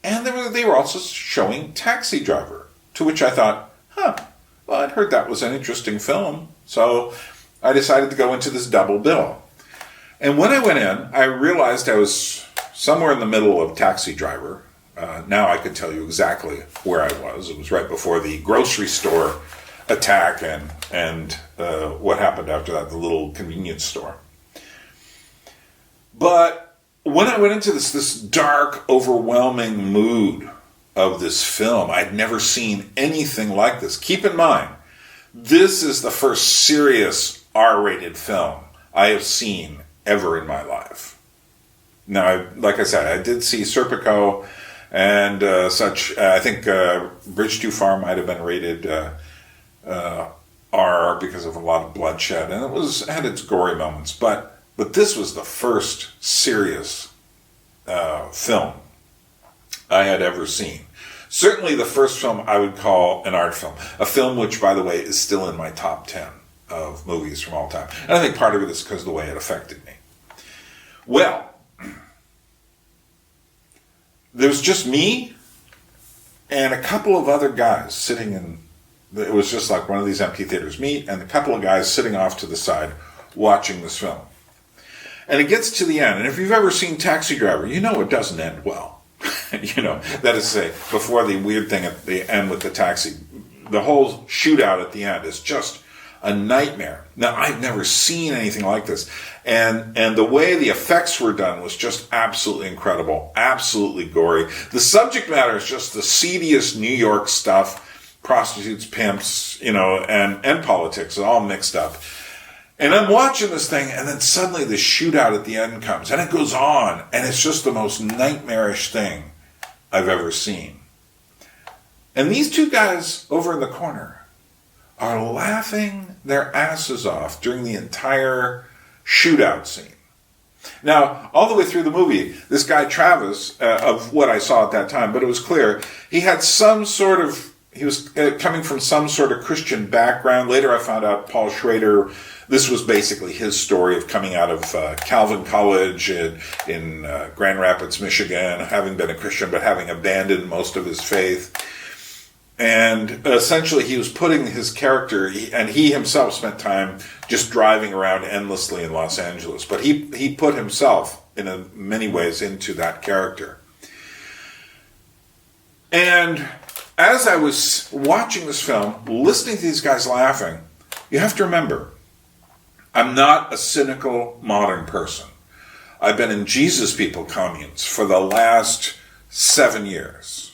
And they were also showing Taxi Driver, to which I thought, well, I'd heard that was an interesting film. So I decided to go into this double bill. And when I went in, I realized I was somewhere in the middle of Taxi Driver. Now I could tell you exactly where I was. It was right before the grocery store attack and what happened after that, the little convenience store. But when I went into this dark, overwhelming mood of this film, I'd never seen anything like this. Keep in mind, this is the first serious R-rated film I have seen ever in my life. Now, like I said, I did see Serpico and such. I think Bridge Too Far might have been rated R because of a lot of bloodshed, and it had its gory moments. But this was the first serious film I had ever seen. Certainly the first film I would call an art film. A film which, by the way, is still in my top 10 of movies from all time. And I think part of it is because of the way it affected me. Well, there was just me and a couple of other guys sitting in, it was just like one of these empty theaters, me and a couple of guys sitting off to the side watching this film. And it gets to the end, and if you've ever seen Taxi Driver, you know it doesn't end well. That is to say, before the weird thing at the end with the taxi, the whole shootout at the end is just a nightmare. Now, I've never seen anything like this. And the way the effects were done was just absolutely incredible, absolutely gory. The subject matter is just the seediest New York stuff, prostitutes, pimps, and politics, all mixed up. And I'm watching this thing, and then suddenly the shootout at the end comes, and it goes on, and it's just the most nightmarish thing I've ever seen. And these two guys over in the corner are laughing their asses off during the entire shootout scene. Now, all the way through the movie, this guy Travis, of what I saw at that time, but it was clear, he was coming from some sort of Christian background. Later I found out Paul Schrader, this was basically his story of coming out of Calvin College in Grand Rapids, Michigan, having been a Christian but having abandoned most of his faith. And essentially he was putting his character, and he himself spent time just driving around endlessly in Los Angeles, but he put himself in many ways into that character. And as I was watching this film, listening to these guys laughing, you have to remember, I'm not a cynical modern person. I've been in Jesus People communes for the last 7 years.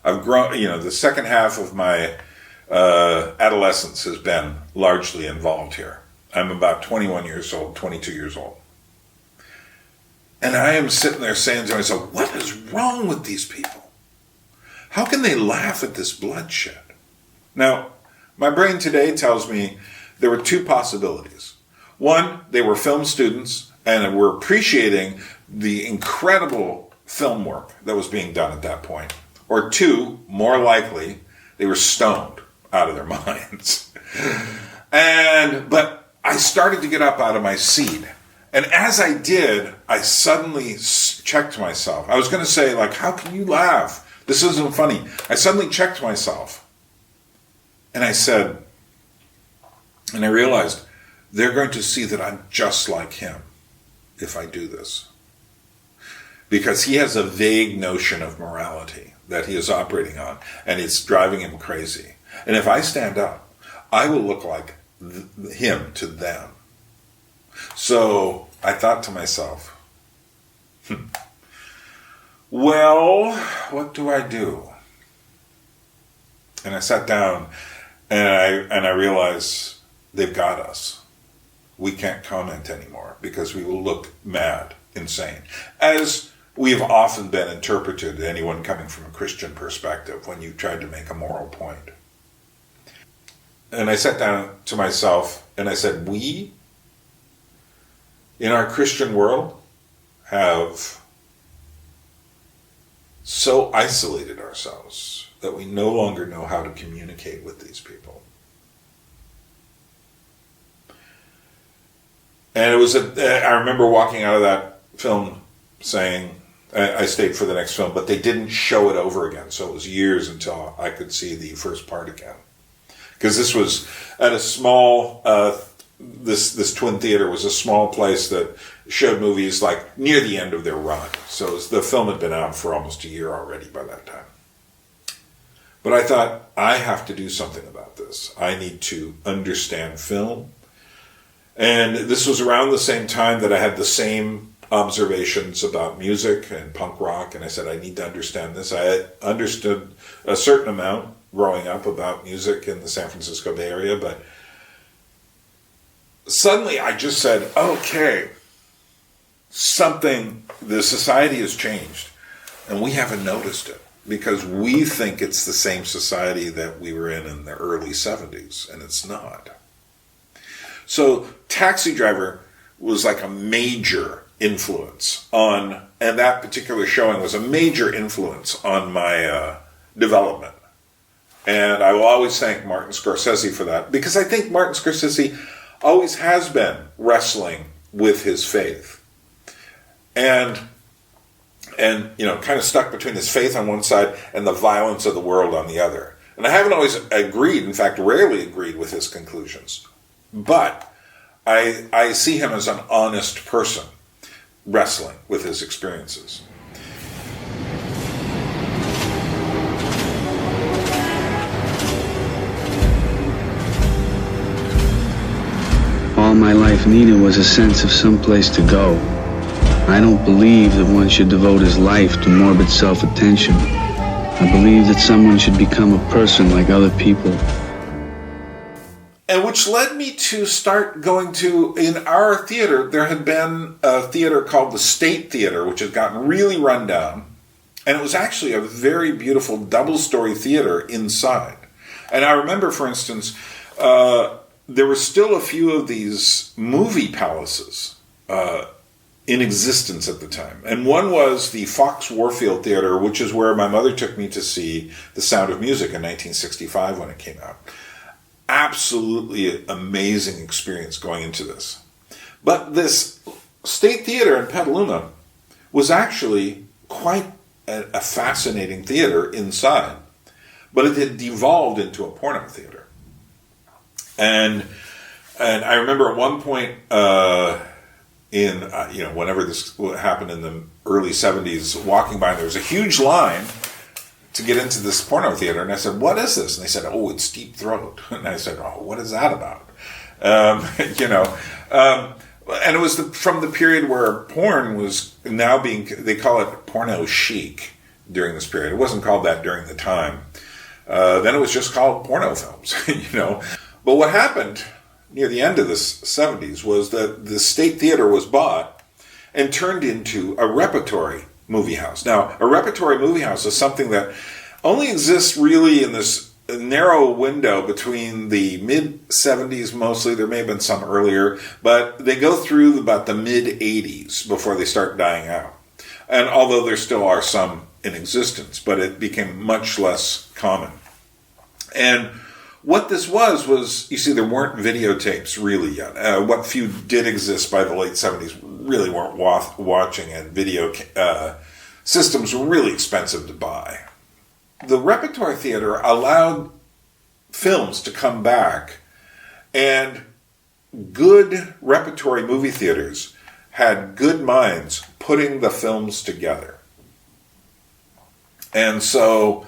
I've grown, the second half of my adolescence has been largely involved here. I'm about 21 years old, 22 years old. And I am sitting there saying to myself, what is wrong with these people? How can they laugh at this bloodshed? Now, my brain today tells me there were two possibilities. One, they were film students and were appreciating the incredible film work that was being done at that point. Or two, more likely, they were stoned out of their minds. But I started to get up out of my seat. And as I did, I suddenly checked myself. I was going to say, like, how can you laugh? This isn't funny. I suddenly checked myself. And I said, and I realized, they're going to see that I'm just like him if I do this. Because he has a vague notion of morality that he is operating on, and it's driving him crazy. And if I stand up, I will look like him to them. So I thought to myself, well, what do I do? And I sat down and I realized they've got us. We can't comment anymore because we will look mad, insane. As we've often been interpreted, anyone coming from a Christian perspective, when you tried to make a moral point. And I sat down to myself and I said, we, in our Christian world, have so isolated ourselves that we no longer know how to communicate with these people. And it was, I remember walking out of that film saying, I stayed for the next film, but they didn't show it over again. So it was years until I could see the first part again. Because this was at a small, this Twin Theater was a small place that showed movies like near the end of their run. So the film had been out for almost a year already by that time. But I thought, I have to do something about this. I need to understand film. And this was around the same time that I had the same observations about music and punk rock, and I said, I need to understand this. I understood a certain amount growing up about music in the San Francisco Bay Area, but suddenly I just said, okay, the society has changed, and we haven't noticed it, because we think it's the same society that we were in the early 70s, and it's not. So Taxi Driver was like a major influence on, and that particular showing was a major influence on my development. And I will always thank Martin Scorsese for that, because I think Martin Scorsese always has been wrestling with his faith. And kind of stuck between his faith on one side and the violence of the world on the other. And I haven't always agreed, in fact, rarely agreed with his conclusions. But I see him as an honest person wrestling with his experiences. All my life needed was a sense of someplace to go. I don't believe that one should devote his life to morbid self-attention. I believe that someone should become a person like other people. And which led me to start going to, in our theater, there had been a theater called the State Theater, which had gotten really run down. And it was actually a very beautiful double-story theater inside. And I remember, for instance, there were still a few of these movie palaces in existence at the time. And one was the Fox Warfield Theater, which is where my mother took me to see The Sound of Music in 1965 when it came out. Absolutely amazing experience going into this. But this State Theater in Petaluma was actually quite a fascinating theater inside. But it had devolved into a porno theater. And I remember at one point whenever this happened in the early 70s, walking by, there was a huge line to get into this porno theater, and I said, what is this? And they said, oh, it's Deep Throat. And I said, oh, what is that about? And it was from the period where porn was now they call it porno chic during this period. It wasn't called that during the time. Then it was just called porno films, But what happened near the end of the 70s was that the State Theater was bought and turned into a Repertory movie house. Now, a Repertory movie house is something that only exists really in this narrow window between the mid-70s mostly. There may have been some earlier, but they go through about the mid-80s before they start dying out. And although there still are some in existence, but it became much less common. And what this was, you see, there weren't videotapes really yet. What few did exist by the late 70s really weren't watching, and video systems were really expensive to buy. The Repertory Theater allowed films to come back, and good repertory movie theaters had good minds putting the films together. And so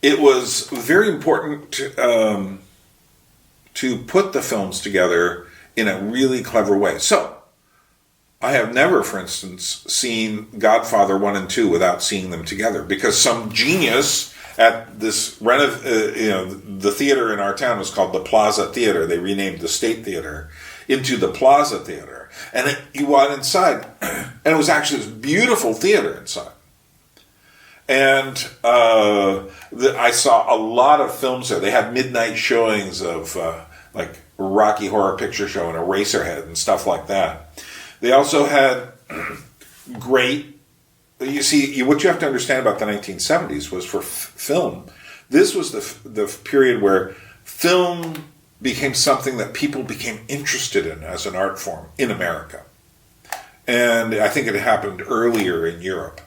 it was very important to put the films together in a really clever way. So, I have never, for instance, seen Godfather 1 and 2 without seeing them together, because some genius at this the theater in our town was called the Plaza Theater. They renamed the State Theater into the Plaza Theater. And you went inside, and it was actually this beautiful theater inside. And I saw a lot of films there. They had midnight showings of like Rocky Horror Picture Show and Eraserhead and stuff like that. They also had great, you see, what you have to understand about the 1970s was for film, this was the period where film became something that people became interested in as an art form in America. And I think it happened earlier in Europe.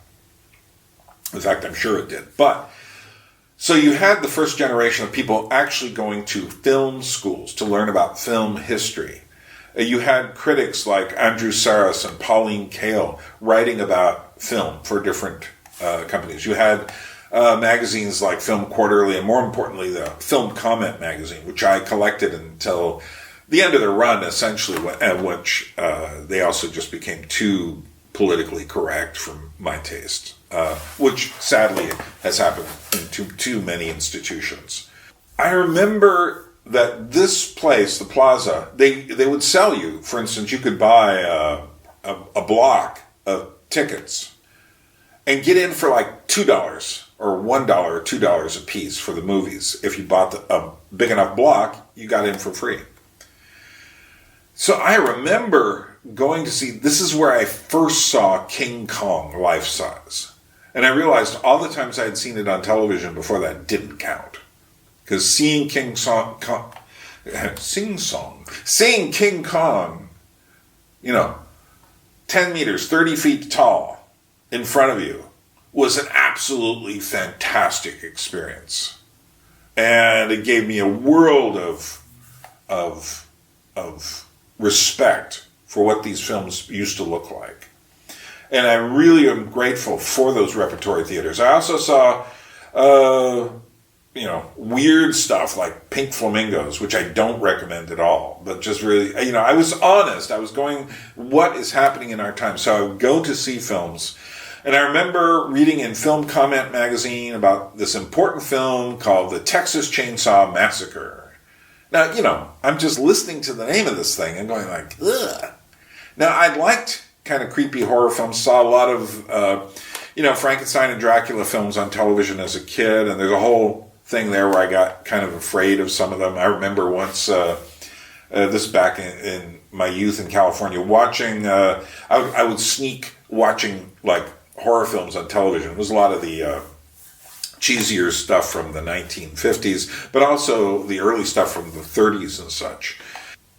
In fact, I'm sure it did. But, so you had the first generation of people actually going to film schools to learn about film history. You had critics like Andrew Saras and Pauline Kael writing about film for different companies. You had magazines like Film Quarterly, and more importantly, the Film Comment magazine, which I collected until the end of their run, essentially, at which they also just became too politically correct for my taste, which sadly has happened in too many institutions. I remember that this place, the Plaza, they would sell you, for instance, you could buy a block of tickets and get in for like $2 or $1 or $2 a piece for the movies. If you bought a big enough block, you got in for free. So I remember going to see, this is where I first saw King Kong life-size. And I realized all the times I had seen it on television before that didn't count. Because seeing King Kong, 10 meters, 30 feet tall in front of you was an absolutely fantastic experience. And it gave me a world of respect for what these films used to look like. And I really am grateful for those repertory theaters. I also saw, weird stuff like Pink Flamingos, which I don't recommend at all, but just really, I was honest. I was going, what is happening in our time? So I would go to see films. And I remember reading in Film Comment magazine about this important film called The Texas Chainsaw Massacre. Now, I'm just listening to the name of this thing and going like, ugh. Now, I liked kind of creepy horror films, saw a lot of, Frankenstein and Dracula films on television as a kid, and there's a whole thing there where I got kind of afraid of some of them. I remember once, this back in my youth in California, watching, I would sneak watching like horror films on television. It was a lot of the cheesier stuff from the 1950s, but also the early stuff from the 30s and such.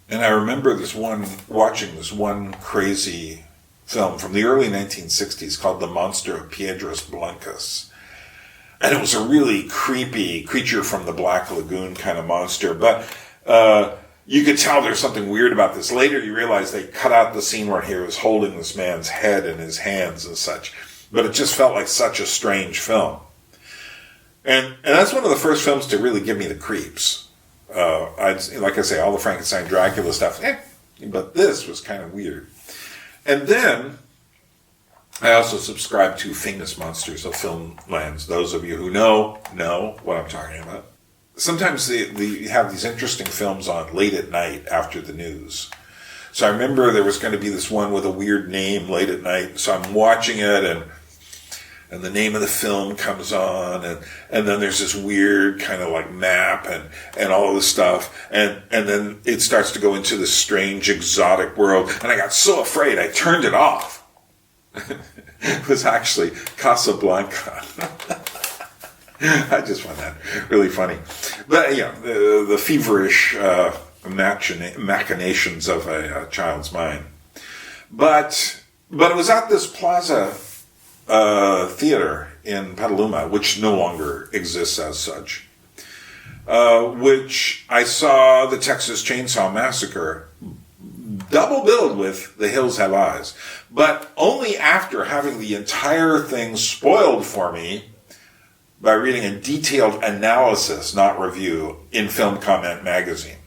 And I remember watching this one crazy film from the early 1960s called The Monster of Piedras Blancas. And it was a really creepy creature from the Black Lagoon kind of monster, but you could tell there's something weird about this. Later you realize they cut out the scene where he was holding this man's head in his hands and such. But it just felt like such a strange film. And that's one of the first films to really give me the creeps. Like I say, all the Frankenstein Dracula stuff, but this was kind of weird. And then I also subscribe to Famous Monsters of Film Lands. Those of you who know what I'm talking about. Sometimes they have these interesting films on late at night after the news. So I remember there was going to be this one with a weird name late at night. So I'm watching it, and and the name of the film comes on, and then there's this weird kind of like map and all of this stuff, and then it starts to go into this strange exotic world, and I got so afraid I turned it off. It was actually Casablanca. I just find that really funny. But yeah, the feverish machinations of a child's mind. But it was at this Plaza theater in Petaluma, which no longer exists as such, which I saw the Texas Chainsaw Massacre double billed with The Hills Have Eyes, but only after having the entire thing spoiled for me by reading a detailed analysis, not review, in Film Comment magazine.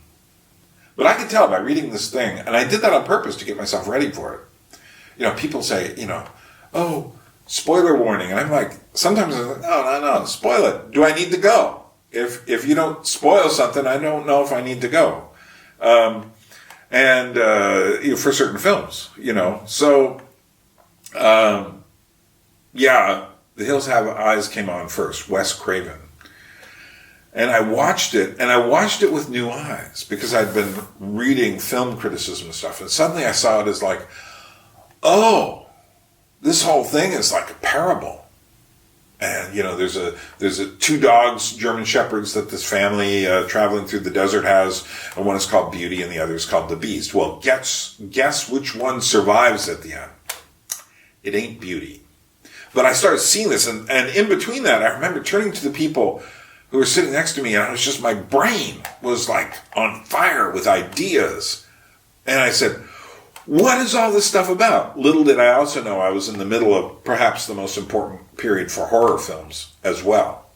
But I could tell by reading this thing, and I did that on purpose to get myself ready for it. You know, people say, oh, spoiler warning. And I'm like, sometimes I'm like, no, spoil it. Do I need to go? If you don't spoil something, I don't know if I need to go. For certain films, So, The Hills Have Eyes came on first, Wes Craven. And I watched it with new eyes, because I'd been reading film criticism and stuff, and suddenly I saw it as like, oh, this whole thing is like a parable. And, there's two dogs, German shepherds, that this family traveling through the desert has, and one is called Beauty and the other is called the Beast. Well, guess which one survives at the end? It ain't Beauty. But I started seeing this, and in between that, I remember turning to the people who were sitting next to me, and my brain was like on fire with ideas. And I said, what is all this stuff about? Little did I also know I was in the middle of perhaps the most important period for horror films as well.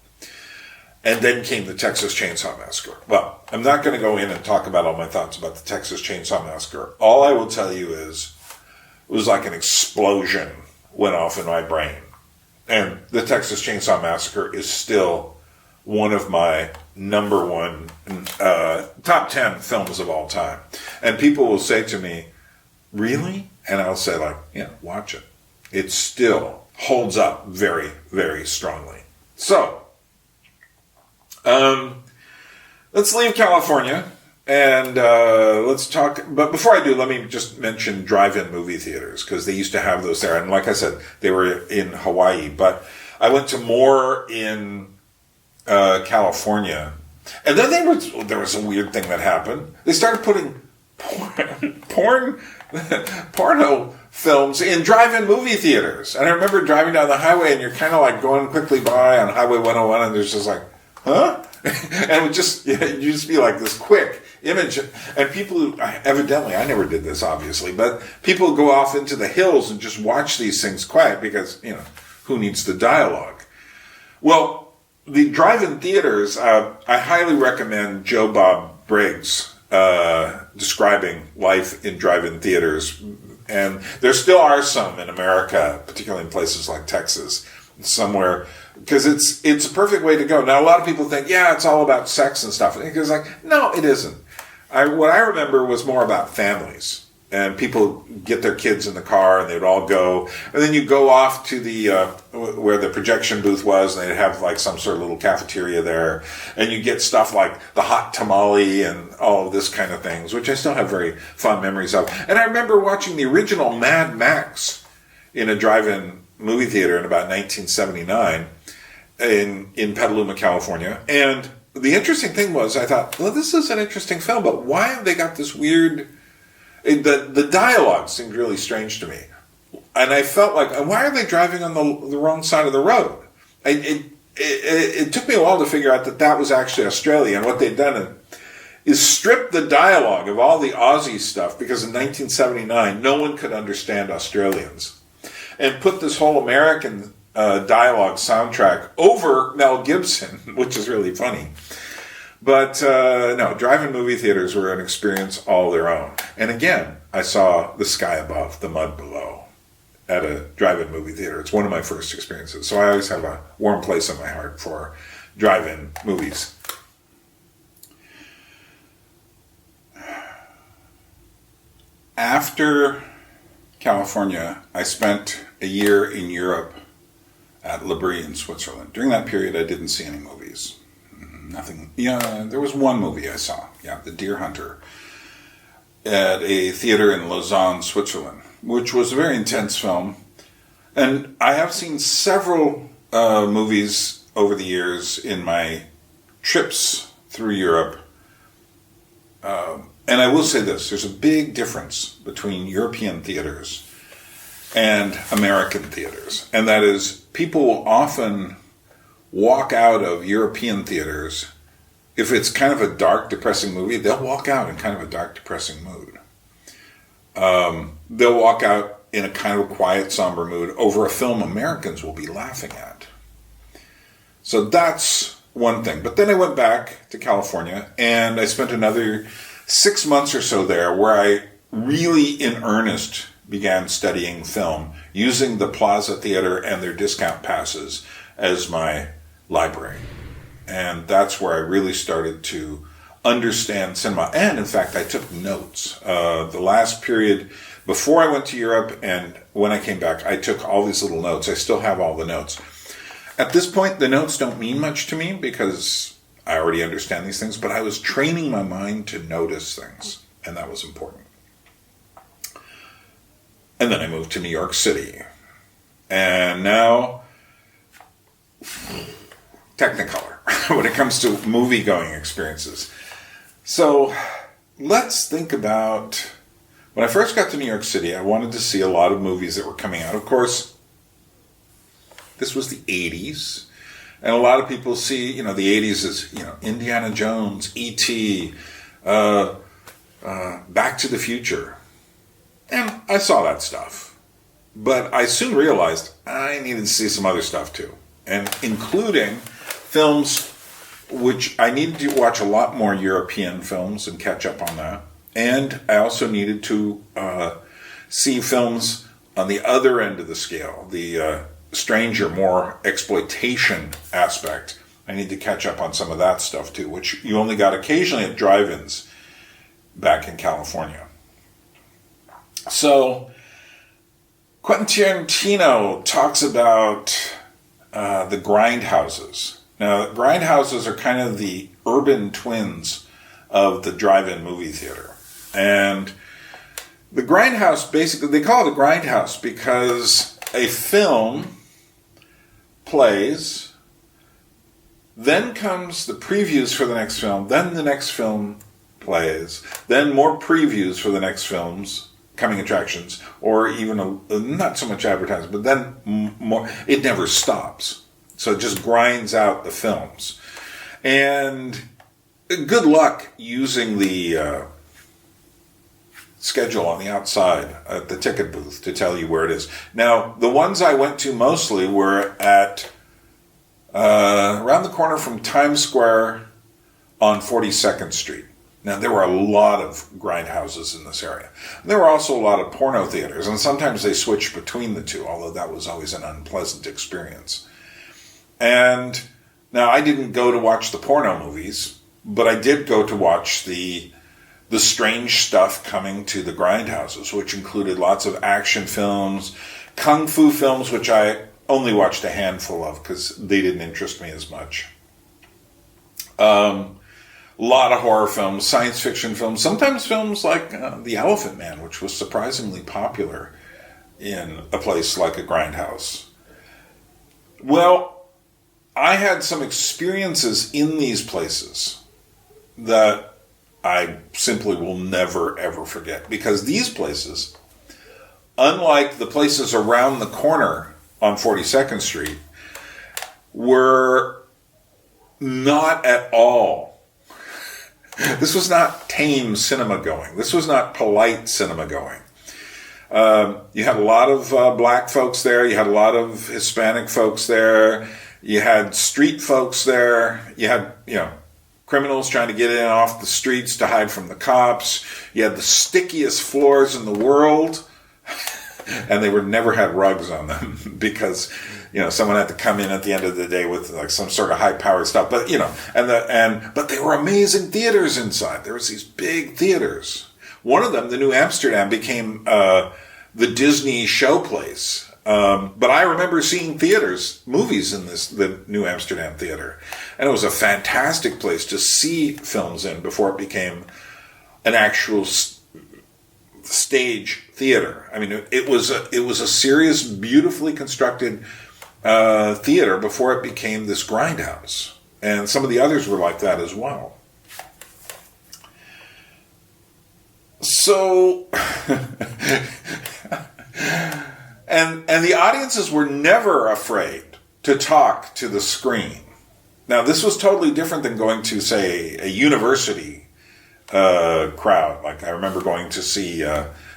And then came the Texas Chainsaw Massacre. Well, I'm not going to go in and talk about all my thoughts about the Texas Chainsaw Massacre. All I will tell you is it was like an explosion went off in my brain. And the Texas Chainsaw Massacre is still one of my number one top 10 films of all time. And people will say to me, really? And I'll say, watch it. It still holds up very, very strongly. So, let's leave California and let's talk. But before I do, let me just mention drive-in movie theaters, because they used to have those there. And like I said, they were in Hawaii. But I went to more in California. And then there was a weird thing that happened. They started putting porno films in drive-in movie theaters. And I remember driving down the highway, and you're kind of like going quickly by on Highway 101, and there's just like, huh? And it would just be like this quick image. And people, evidently, I never did this, obviously, but people go off into the hills and just watch these things quiet because, who needs the dialogue? Well, the drive-in theaters, I highly recommend Joe Bob Briggs describing life in drive-in theaters. And there still are some in America, particularly in places like Texas, somewhere, because it's a perfect way to go. Now, a lot of people think, it's all about sex and stuff. And it's like, no, it isn't. What I remember was more about families. And people get their kids in the car, and they'd all go. And then you go off to the where the projection booth was, and they'd have like some sort of little cafeteria there. And you get stuff like the hot tamale and all of this kind of things, which I still have very fond memories of. And I remember watching the original Mad Max in a drive-in movie theater in about 1979 in Petaluma, California. And the interesting thing was, I thought, well, this is an interesting film, but why have they got this weird... The dialogue seemed really strange to me. And I felt like, why are they driving on the wrong side of the road? It took me a while to figure out that was actually Australia. And what they'd done is strip the dialogue of all the Aussie stuff, because in 1979, no one could understand Australians, and put this whole American dialogue soundtrack over Mel Gibson, which is really funny. But no, drive-in movie theaters were an experience all their own. And again, I saw The Sky Above, The Mud Below at a drive-in movie theater. It's one of my first experiences. So I always have a warm place in my heart for drive-in movies. After California, I spent a year in Europe at Le Brie in Switzerland. During that period, I didn't see any movies. Nothing. Yeah, there was one movie I saw. Yeah, The Deer Hunter, at a theater in Lausanne, Switzerland, which was a very intense film. And I have seen several movies over the years in my trips through Europe. And I will say this, there's a big difference between European theaters and American theaters. And that is, people will often walk out of European theaters. If it's kind of a dark, depressing movie, they'll walk out in kind of a dark, depressing mood. They'll walk out in a kind of quiet, somber mood over a film Americans will be laughing at. So that's one thing. But then I went back to California, and I spent another 6 months or so there where I really, in earnest, began studying film, using the Plaza Theater and their discount passes as my library. And that's where I really started to understand cinema. And in fact, I took notes. The last period before I went to Europe and when I came back, I took all these little notes. I still have all the notes. At this point, the notes don't mean much to me because I already understand these things, but I was training my mind to notice things, and that was important. And then I moved to New York City. And now, Technicolor, when it comes to movie-going experiences. So, let's think about, when I first got to New York City, I wanted to see a lot of movies that were coming out. Of course, this was the 80s. And a lot of people see, the 80s as, Indiana Jones, E.T., Back to the Future. And I saw that stuff. But I soon realized I needed to see some other stuff too. And including films which I needed to watch a lot more European films and catch up on that. And I also needed to see films on the other end of the scale, the stranger, more exploitation aspect. I need to catch up on some of that stuff too, which you only got occasionally at drive-ins back in California. So, Quentin Tarantino talks about the Grindhouses. Now, Grindhouses are kind of the urban twins of the drive-in movie theater. And the Grindhouse, basically, they call it a Grindhouse because a film plays, then comes the previews for the next film, then the next film plays, then more previews for the next film's coming attractions, or even not so much advertising, but then more. It never stops. So it just grinds out the films. And good luck using the schedule on the outside at the ticket booth to tell you where it is. Now, the ones I went to mostly were at around the corner from Times Square on 42nd Street. Now, there were a lot of grindhouses in this area. There were also a lot of porno theaters, and sometimes they switched between the two, although that was always an unpleasant experience. And now, I didn't go to watch the porno movies, but I did go to watch the strange stuff coming to the grindhouses, which included lots of action films, kung fu films, which I only watched a handful of because they didn't interest me as much. A lot of horror films, science fiction films, sometimes films like The Elephant Man, which was surprisingly popular in a place like a grindhouse. Well, I had some experiences in these places that I simply will never, ever forget. Because these places, unlike the places around the corner on 42nd Street, were not at all. This was not tame cinema going. This was not polite cinema going. You had a lot of black folks there. You had a lot of Hispanic folks there. You had street folks there. You had, criminals trying to get in off the streets to hide from the cops. You had the stickiest floors in the world. And they never had rugs on them because, someone had to come in at the end of the day with like some sort of high-powered stuff. But, but they were amazing theaters inside. There was these big theaters. One of them, the New Amsterdam, became the Disney show place But I remember seeing movies in the New Amsterdam Theater. And it was a fantastic place to see films in before it became an actual stage theater. I mean, it was a serious, beautifully constructed theater before it became this grindhouse. And some of the others were like that as well. So, and the audiences were never afraid to talk to the screen. Now, this was totally different than going to, say, a university crowd. Like, I remember going to see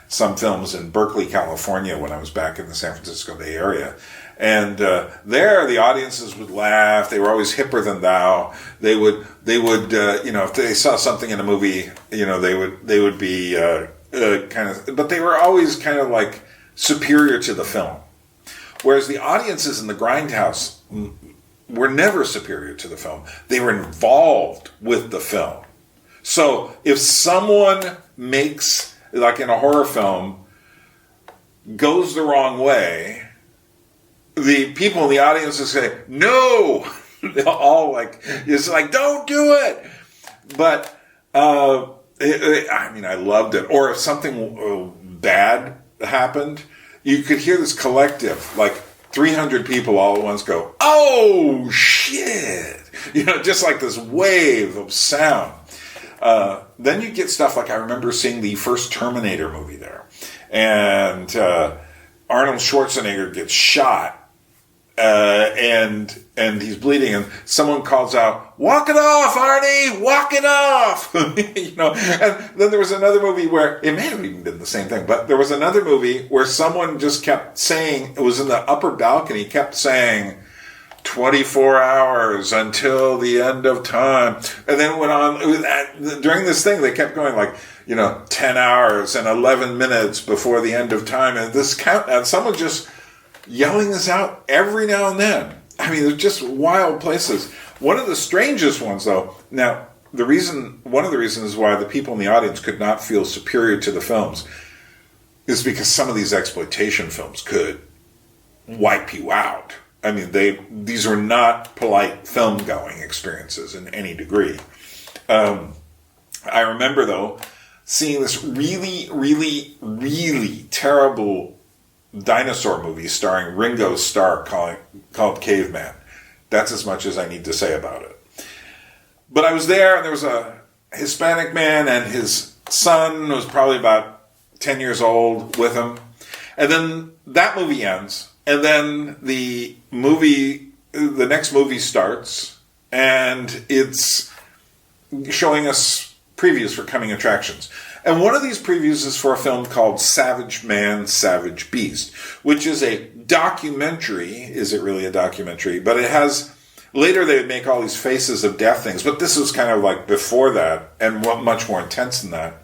some films in Berkeley, California, when I was back in the San Francisco Bay Area. And there, the audiences would laugh. They were always hipper than thou. They would, if they saw something in a movie, they would be kind of, but they were always kind of like superior to the film. Whereas the audiences in the Grindhouse were never superior to the film. They were involved with the film. So if someone makes, like in a horror film, goes the wrong way, the people in the audience will say, no! They'll all it's like, don't do it! But, I loved it. Or if something bad happened, you could hear this collective, 300 people all at once go, oh, shit! Just like this wave of sound. Then you get stuff like, I remember seeing the first Terminator movie there. And Arnold Schwarzenegger gets shot. And he's bleeding, and someone calls out, walk it off, Arnie, walk it off. And then there was another movie where, it may have even been the same thing, but there was another movie where someone just kept saying, it was in the upper balcony, kept saying, 24 hours until the end of time. And then it went on, during this thing, they kept going 10 hours and 11 minutes before the end of time. And this count, and someone just yelling this out every now and then. I mean, they're just wild places. One of the strangest ones, though, now, one of the reasons why the people in the audience could not feel superior to the films is because some of these exploitation films could wipe you out. I mean, these were not polite film-going experiences in any degree. I remember, though, seeing this really, really, really terrible dinosaur movie starring Ringo Starr called Caveman. That's as much as I need to say about it. But I was there, and there was a Hispanic man, and his son was probably about 10 years old with him. And then that movie ends, and then the next movie starts, and it's showing us previews for coming attractions. And one of these previews is for a film called Savage Man, Savage Beast, which is a documentary. Is it really a documentary? But it has, later they would make all these faces of death things, but this was kind of like before that and much more intense than that.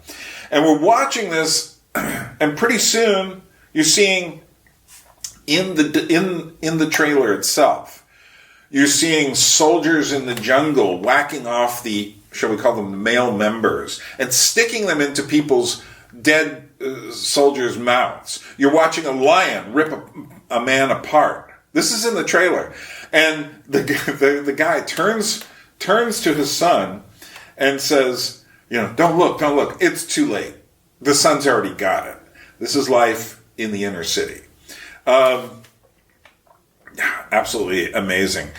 And we're watching this, and pretty soon you're seeing in the trailer itself, you're seeing soldiers in the jungle whacking off the, shall we call them, the male members, and sticking them into people's dead soldiers' mouths. You're watching a lion rip a man apart. This is in the trailer. And the guy turns to his son and says, don't look. It's too late. The son's already got it. This is life in the inner city. Absolutely amazing.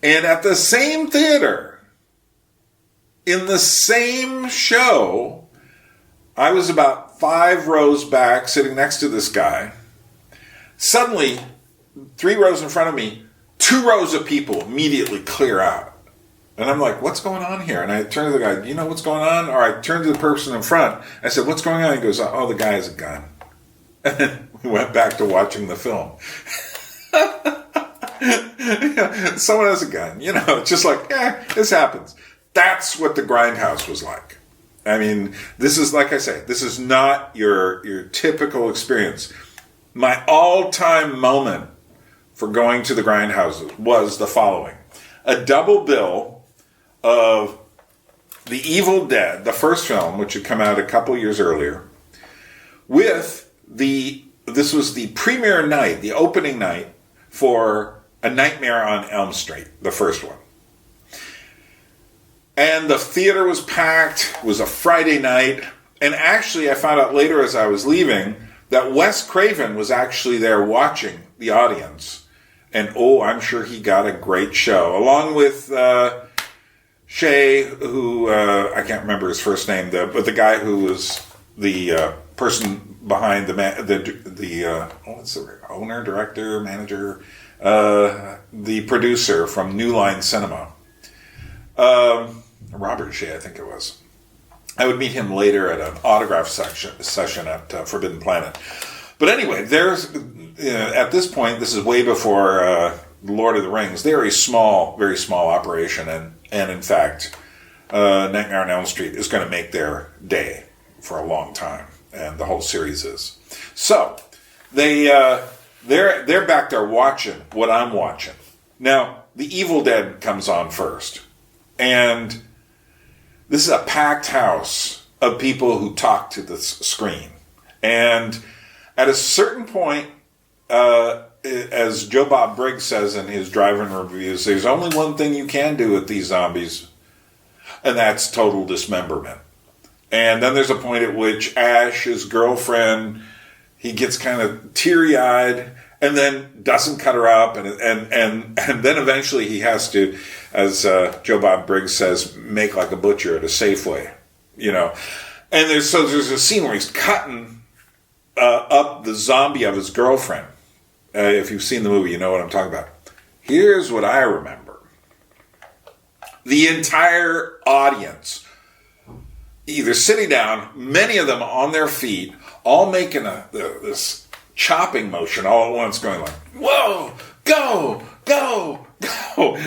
And at the same theater, in the same show, I was about 5 rows back, sitting next to this guy. Suddenly, 3 rows in front of me, 2 rows of people immediately clear out. And I'm like, what's going on here? And I turn to the guy, you know what's going on? Or I turn to the person in front. I said, what's going on? He goes, oh, the guy has a gun. And then we went back to watching the film. Someone has a gun. Just like, this happens. That's what the Grindhouse was like. I mean, this is, like I say, this is not your typical experience. My all-time moment for going to the Grindhouses was the following. A double bill of The Evil Dead, the first film, which had come out a couple years earlier, with this this was the premiere night, the opening night for A Nightmare on Elm Street, the first one. And the theater was packed. It was a Friday night. And actually, I found out later as I was leaving that Wes Craven was actually there watching the audience. And I'm sure he got a great show. Along with Shay, who, I can't remember his first name, but the guy who was the person behind what's the owner, director, manager, the producer from New Line Cinema. Robert Shea, I think it was. I would meet him later at an autograph session at Forbidden Planet. But anyway, at this point, this is way before Lord of the Rings. They're a very small operation, and in fact, Nightmare on Elm Street is going to make their day for a long time, and the whole series is. So they're back there watching what I'm watching. Now, The Evil Dead comes on first, and this is a packed house of people who talk to the screen. And at a certain point, as Joe Bob Briggs says in his drive-in reviews, there's only one thing you can do with these zombies, and that's total dismemberment. And then there's a point at which Ash, his girlfriend, he gets kind of teary-eyed and then doesn't cut her up. And then eventually he has to, as Joe Bob Briggs says, make like a butcher at a Safeway, you know. And there's a scene where he's cutting up the zombie of his girlfriend. If you've seen the movie, you know what I'm talking about. Here's what I remember. The entire audience either sitting down, many of them on their feet, all making this chopping motion all at once, going like, whoa, go, go, go.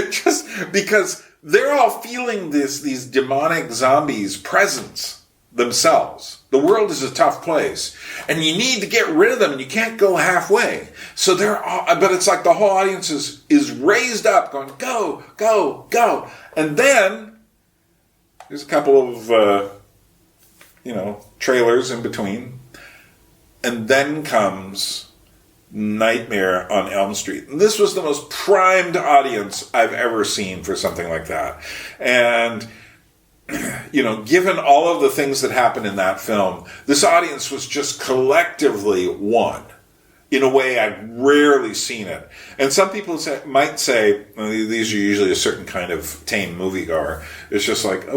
Just because they're all feeling these demonic zombies' presence themselves. The world is a tough place, and you need to get rid of them, and you can't go halfway. So but it's like the whole audience is raised up, going, go, go, go. And then there's a couple of, trailers in between. And then comes Nightmare on Elm Street. And this was the most primed audience I've ever seen for something like that. And, given all of the things that happened in that film, this audience was just collectively one in a way I've rarely seen it. And some people might say, these are usually a certain kind of tame moviegoer. It's just like,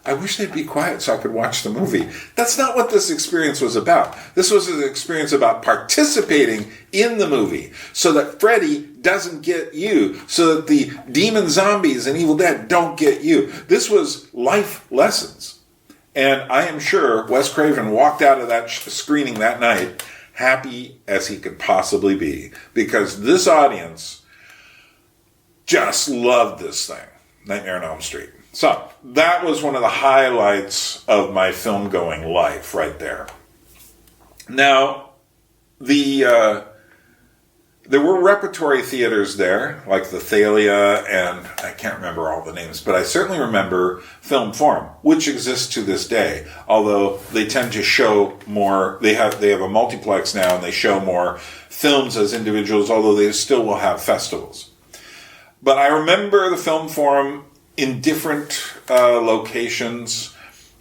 I wish they'd be quiet so I could watch the movie. That's not what this experience was about. This was an experience about participating in the movie so that Freddy doesn't get you, so that the demon zombies and Evil Dead don't get you. This was life lessons. And I am sure Wes Craven walked out of that screening that night happy as he could possibly be, because this audience just loved this thing, Nightmare on Elm Street. So that was one of the highlights of my film-going life right there. Now, there were repertory theaters there, like the Thalia, and I can't remember all the names, but I certainly remember Film Forum, which exists to this day, although they tend to show more. They have a multiplex now, and they show more films as individuals, although they still will have festivals. But I remember the Film Forum in different locations,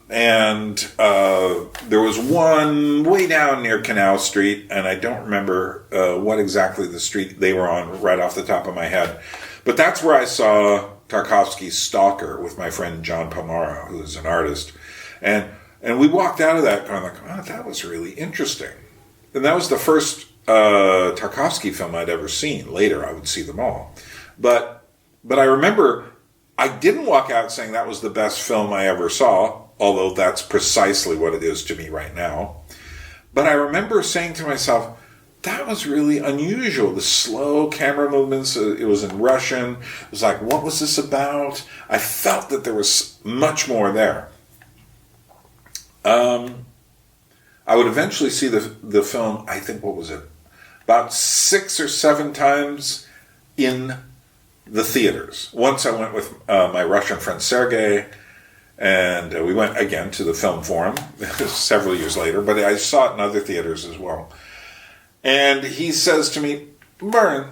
and there was one way down near Canal Street, and I don't remember what exactly the street they were on right off the top of my head. But that's where I saw Tarkovsky's Stalker with my friend John Pomara, who is an artist. And we walked out of that kind of like, that was really interesting. And that was the first Tarkovsky film I'd ever seen. Later, I would see them all. But I remember I didn't walk out saying that was the best film I ever saw, although that's precisely what it is to me right now. But I remember saying to myself, that was really unusual. The slow camera movements, it was in Russian. It was like, what was this about? I felt that there was much more there. I would eventually see the film, I think, what was it? About 6 or 7 times in the theaters. Once I went with my Russian friend Sergei, And we went again to the Film Forum several years later, but I saw it in other theaters as well. And he says to me, Byrne,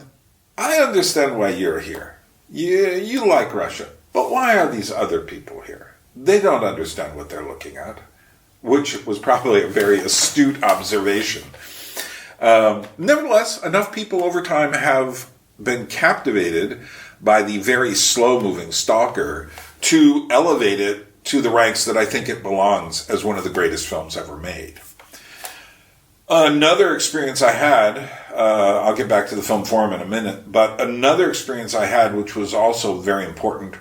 I understand why you're here. You like Russia, but why are these other people here? They don't understand what they're looking at, which was probably a very astute observation. Nevertheless, enough people over time have been captivated by the very slow-moving Stalker to elevate it to the ranks that I think it belongs as one of the greatest films ever made. Another experience I had, I'll get back to the Film Forum in a minute, but another experience I had, which was also very important,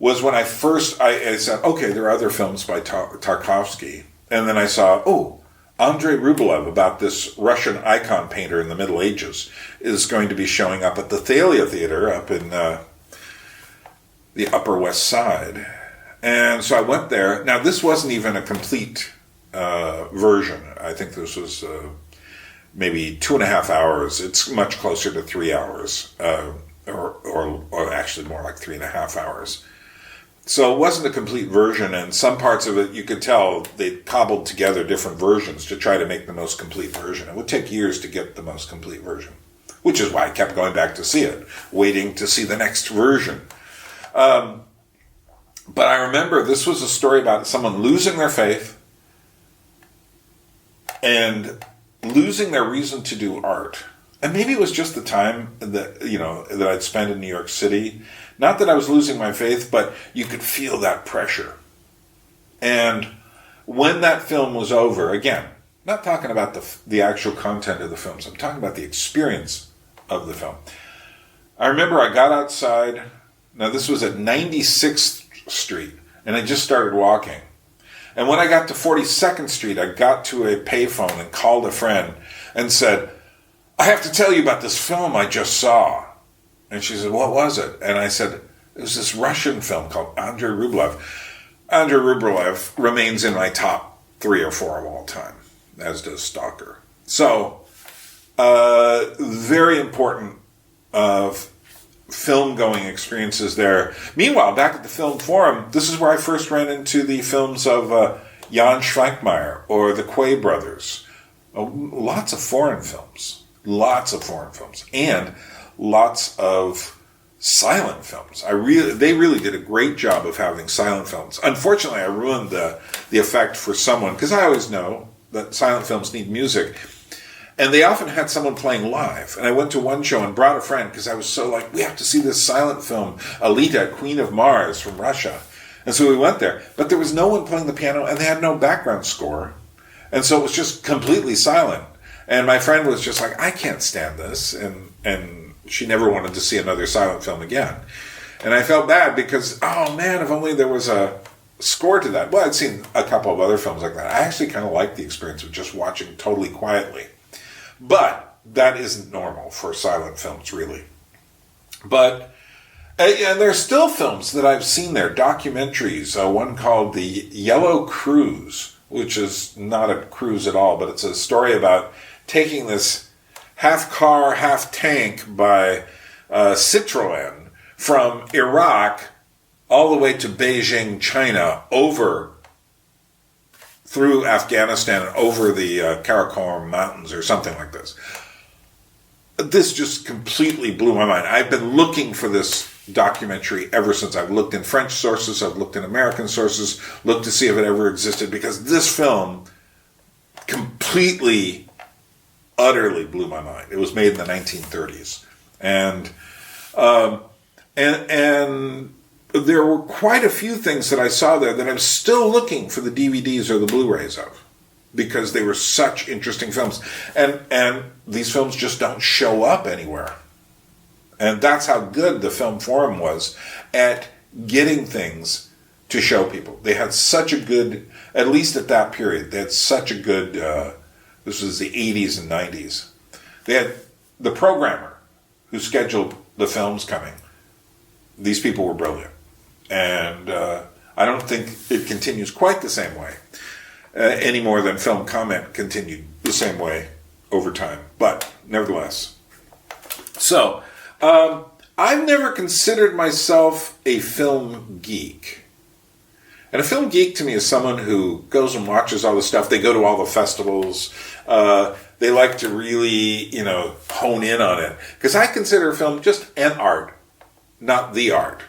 was when I said, okay, there are other films by Tarkovsky, and then I saw, Andrei Rublev, about this Russian icon painter in the Middle Ages, is going to be showing up at the Thalia Theater up in the Upper West Side. And so I went there. Now, this wasn't even a complete version. I think this was maybe 2.5 hours. It's much closer to 3 hours, or actually more like 3.5 hours. So it wasn't a complete version, and some parts of it, you could tell they cobbled together different versions to try to make the most complete version. It would take years to get the most complete version, which is why I kept going back to see it, waiting to see the next version. But I remember this was a story about someone losing their faith and losing their reason to do art. And maybe it was just the time that I'd spent in New York City. Not that I was losing my faith, but you could feel that pressure. And when that film was over, again, not talking about the actual content of the films, I'm talking about the experience of the film. I remember I got outside. Now this was at 96th Street, and I just started walking. And when I got to 42nd Street, I got to a payphone and called a friend and said, I have to tell you about this film I just saw. And she said, what was it? And I said, it was this Russian film called Andrei Rublev. Andrei Rublev remains in my top 3 or 4 of all time, as does Stalker. So, very important film-going experiences there. Meanwhile, back at the Film Forum, this is where I first ran into the films of Jan Schwenkmeyer or the Quay brothers. Lots of foreign films. And lots of silent films. They really did a great job of having silent films. Unfortunately, I ruined the effect for someone, because I always know that silent films need music. And they often had someone playing live. And I went to one show and brought a friend because I was so like, we have to see this silent film, Alita, Queen of Mars from Russia. And so we went there. But there was no one playing the piano, and they had no background score. And so it was just completely silent. And my friend was just like, I can't stand this. And she never wanted to see another silent film again. And I felt bad because, oh man, if only there was a score to that. Well, I'd seen a couple of other films like that. I actually kind of liked the experience of just watching totally quietly. But that isn't normal for silent films, really. But, and there's still films that I've seen there, documentaries, one called The Yellow Cruise, which is not a cruise at all, but it's a story about taking this half car, half tank by Citroën from Iraq all the way to Beijing, China, over through Afghanistan and over the Karakoram Mountains or something like this. This just completely blew my mind. I've been looking for this documentary ever since. I've looked in French sources, I've looked in American sources, looked to see if it ever existed, because this film completely, utterly blew my mind. It was made in the 1930s. And there were quite a few things that I saw there that I'm still looking for the DVDs or the Blu-rays of, because they were such interesting films. And these films just don't show up anywhere. And that's how good the Film Forum was at getting things to show people. They had such a good, at least at that period, they had such a good, this was the 80s and 90s. They had the programmer who scheduled the films coming. These people were brilliant. And I don't think it continues quite the same way, any more than Film Comment continued the same way over time. But nevertheless. So, I've never considered myself a film geek. And a film geek to me is someone who goes and watches all the stuff. They go to all the festivals. They like to really, hone in on it. Because I consider film just an art, not the art.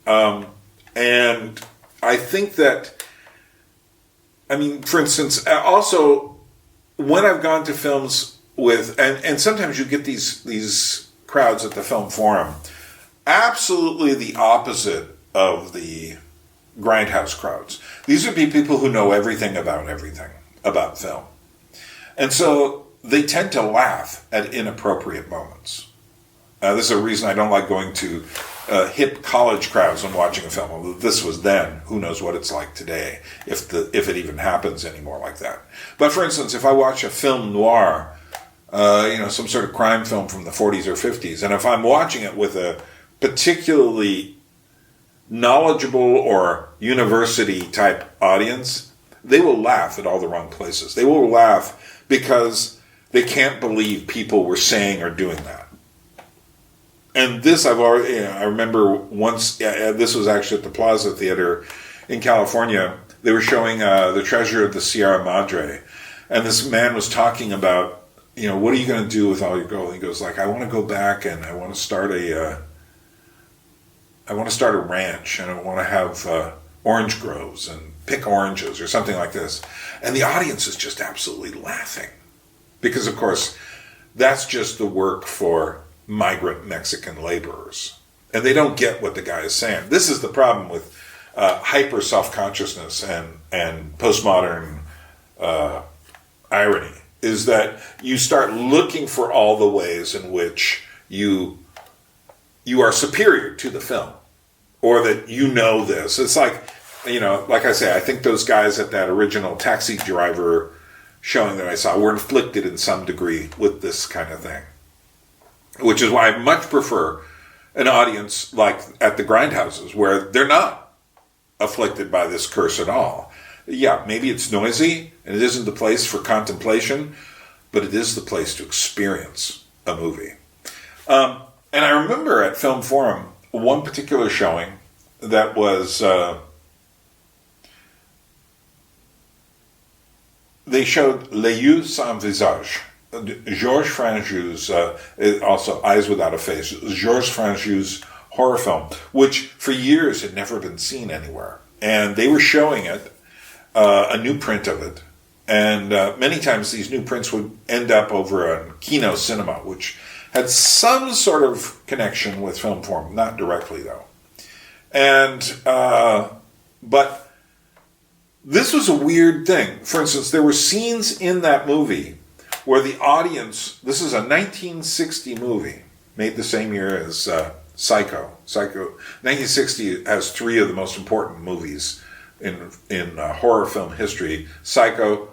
And I think that, for instance, also, when I've gone to films with, and sometimes you get these crowds at the film forum, absolutely the opposite of the Grindhouse crowds. These would be people who know everything about film. And so they tend to laugh at inappropriate moments. This is a reason I don't like going to hip college crowds when watching a film. Well, this was then. Who knows what it's like today, if it even happens anymore like that. But for instance, if I watch a film noir, some sort of crime film from the 40s or 50s, and if I'm watching it with a particularly knowledgeable or university type audience, they will laugh at all the wrong places. They will laugh because they can't believe people were saying or doing that. And this I remember once, this was actually at the Plaza Theater in California. They were showing The Treasure of the Sierra Madre. And this man was talking about, what are you going to do with all your gold? He goes I want to go back and I want to start a ranch, and I want to have orange groves and pick oranges or something like this. And the audience is just absolutely laughing. Because, of course, that's just the work for migrant Mexican laborers. And they don't get what the guy is saying. This is the problem with hyper self-consciousness and postmodern irony, is that you start looking for all the ways in which you are superior to the film, or that this. It's like I say, I think those guys at that original Taxi Driver showing that I saw were inflicted in some degree with this kind of thing. Which is why I much prefer an audience like at the Grindhouses, where they're not afflicted by this curse at all. Yeah, maybe it's noisy, and it isn't the place for contemplation, but it is the place to experience a movie. And I remember at Film Forum, one particular showing that was, they showed Les Yeux Sans Visage, Georges Franju's, also Eyes Without a Face, Georges Franju's horror film, which for years had never been seen anywhere. And they were showing it, a new print of it. And many times these new prints would end up over on Kino Cinema, which had some sort of connection with Film Forum, not directly though. And, but this was a weird thing. For instance, there were scenes in that movie where the audience, this is a 1960 movie, made the same year as Psycho. 1960 has three of the most important movies in horror film history: Psycho,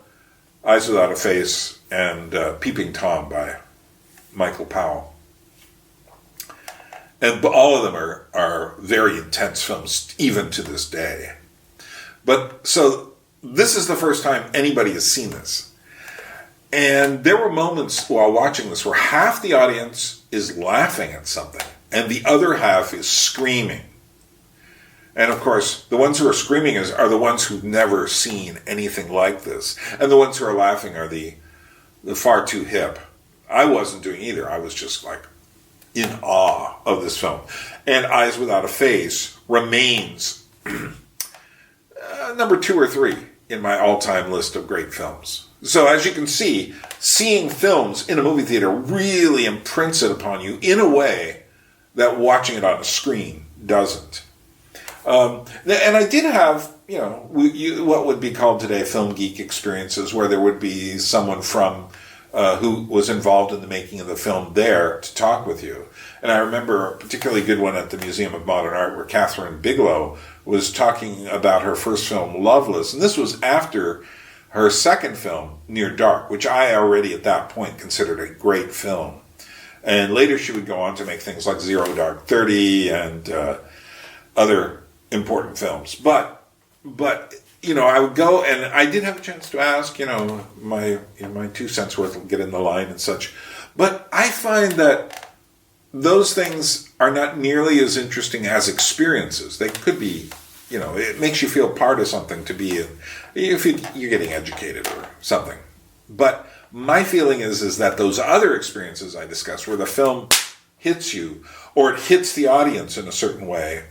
Eyes Without a Face, and Peeping Tom by Michael Powell. And all of them are very intense films, even to this day. But so this is the first time anybody has seen this. And there were moments while watching this where half the audience is laughing at something and the other half is screaming. And of course, the ones who are screaming are the ones who've never seen anything like this. And the ones who are laughing are the far too hip. I wasn't doing either. I was just in awe of this film. And Eyes Without a Face remains number 2 or 3 in my all-time list of great films. So as you can see, seeing films in a movie theater really imprints it upon you in a way that watching it on a screen doesn't. And I did have, what would be called today film geek experiences, where there would be someone from who was involved in the making of the film there to talk with you. And I remember a particularly good one at the Museum of Modern Art where Catherine Bigelow was talking about her first film, Loveless. And this was after her second film, Near Dark, which I already at that point considered a great film. And later she would go on to make things like Zero Dark 30 and other important films. But I would go, and I did have a chance to ask, my 2 cents worth will get in the line and such. But I find that those things are not nearly as interesting as experiences. They could be, it makes you feel part of something to be in, if you're getting educated or something. But my feeling is that those other experiences I discussed, where the film hits you, or it hits the audience in a certain way.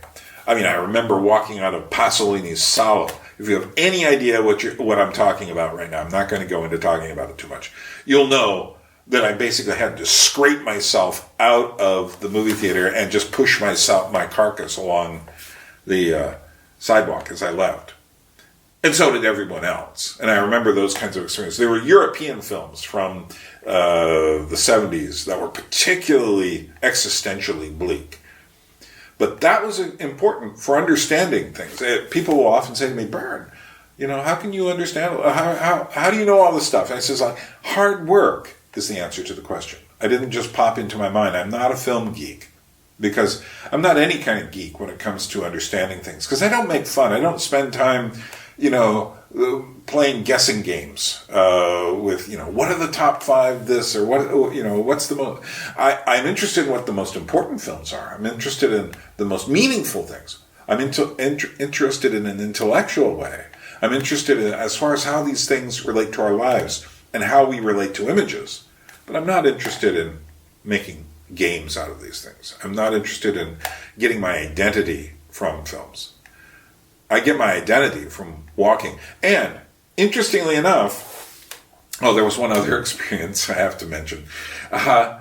I mean, I remember walking out of Pasolini's Salo. If you have any idea what I'm talking about right now, I'm not going to go into talking about it too much. You'll know that I basically had to scrape myself out of the movie theater and just push my carcass along the sidewalk as I left. And so did everyone else. And I remember those kinds of experiences. There were European films from the 70's that were particularly existentially bleak. But that was important for understanding things. People will often say to me, Bern, how can you understand? How do you know all this stuff? And I says, hard work is the answer to the question. I didn't just pop into my mind. I'm not a film geek, because I'm not any kind of geek when it comes to understanding things. Because I don't make fun. I don't spend time, playing guessing games with, what are the top 5 this, or what's the most... I'm interested in what the most important films are. I'm interested in the most meaningful things. I'm interested in an intellectual way. I'm interested in as far as how these things relate to our lives and how we relate to images. But I'm not interested in making games out of these things. I'm not interested in getting my identity from films. I get my identity from walking. And interestingly enough, there was one other experience I have to mention. I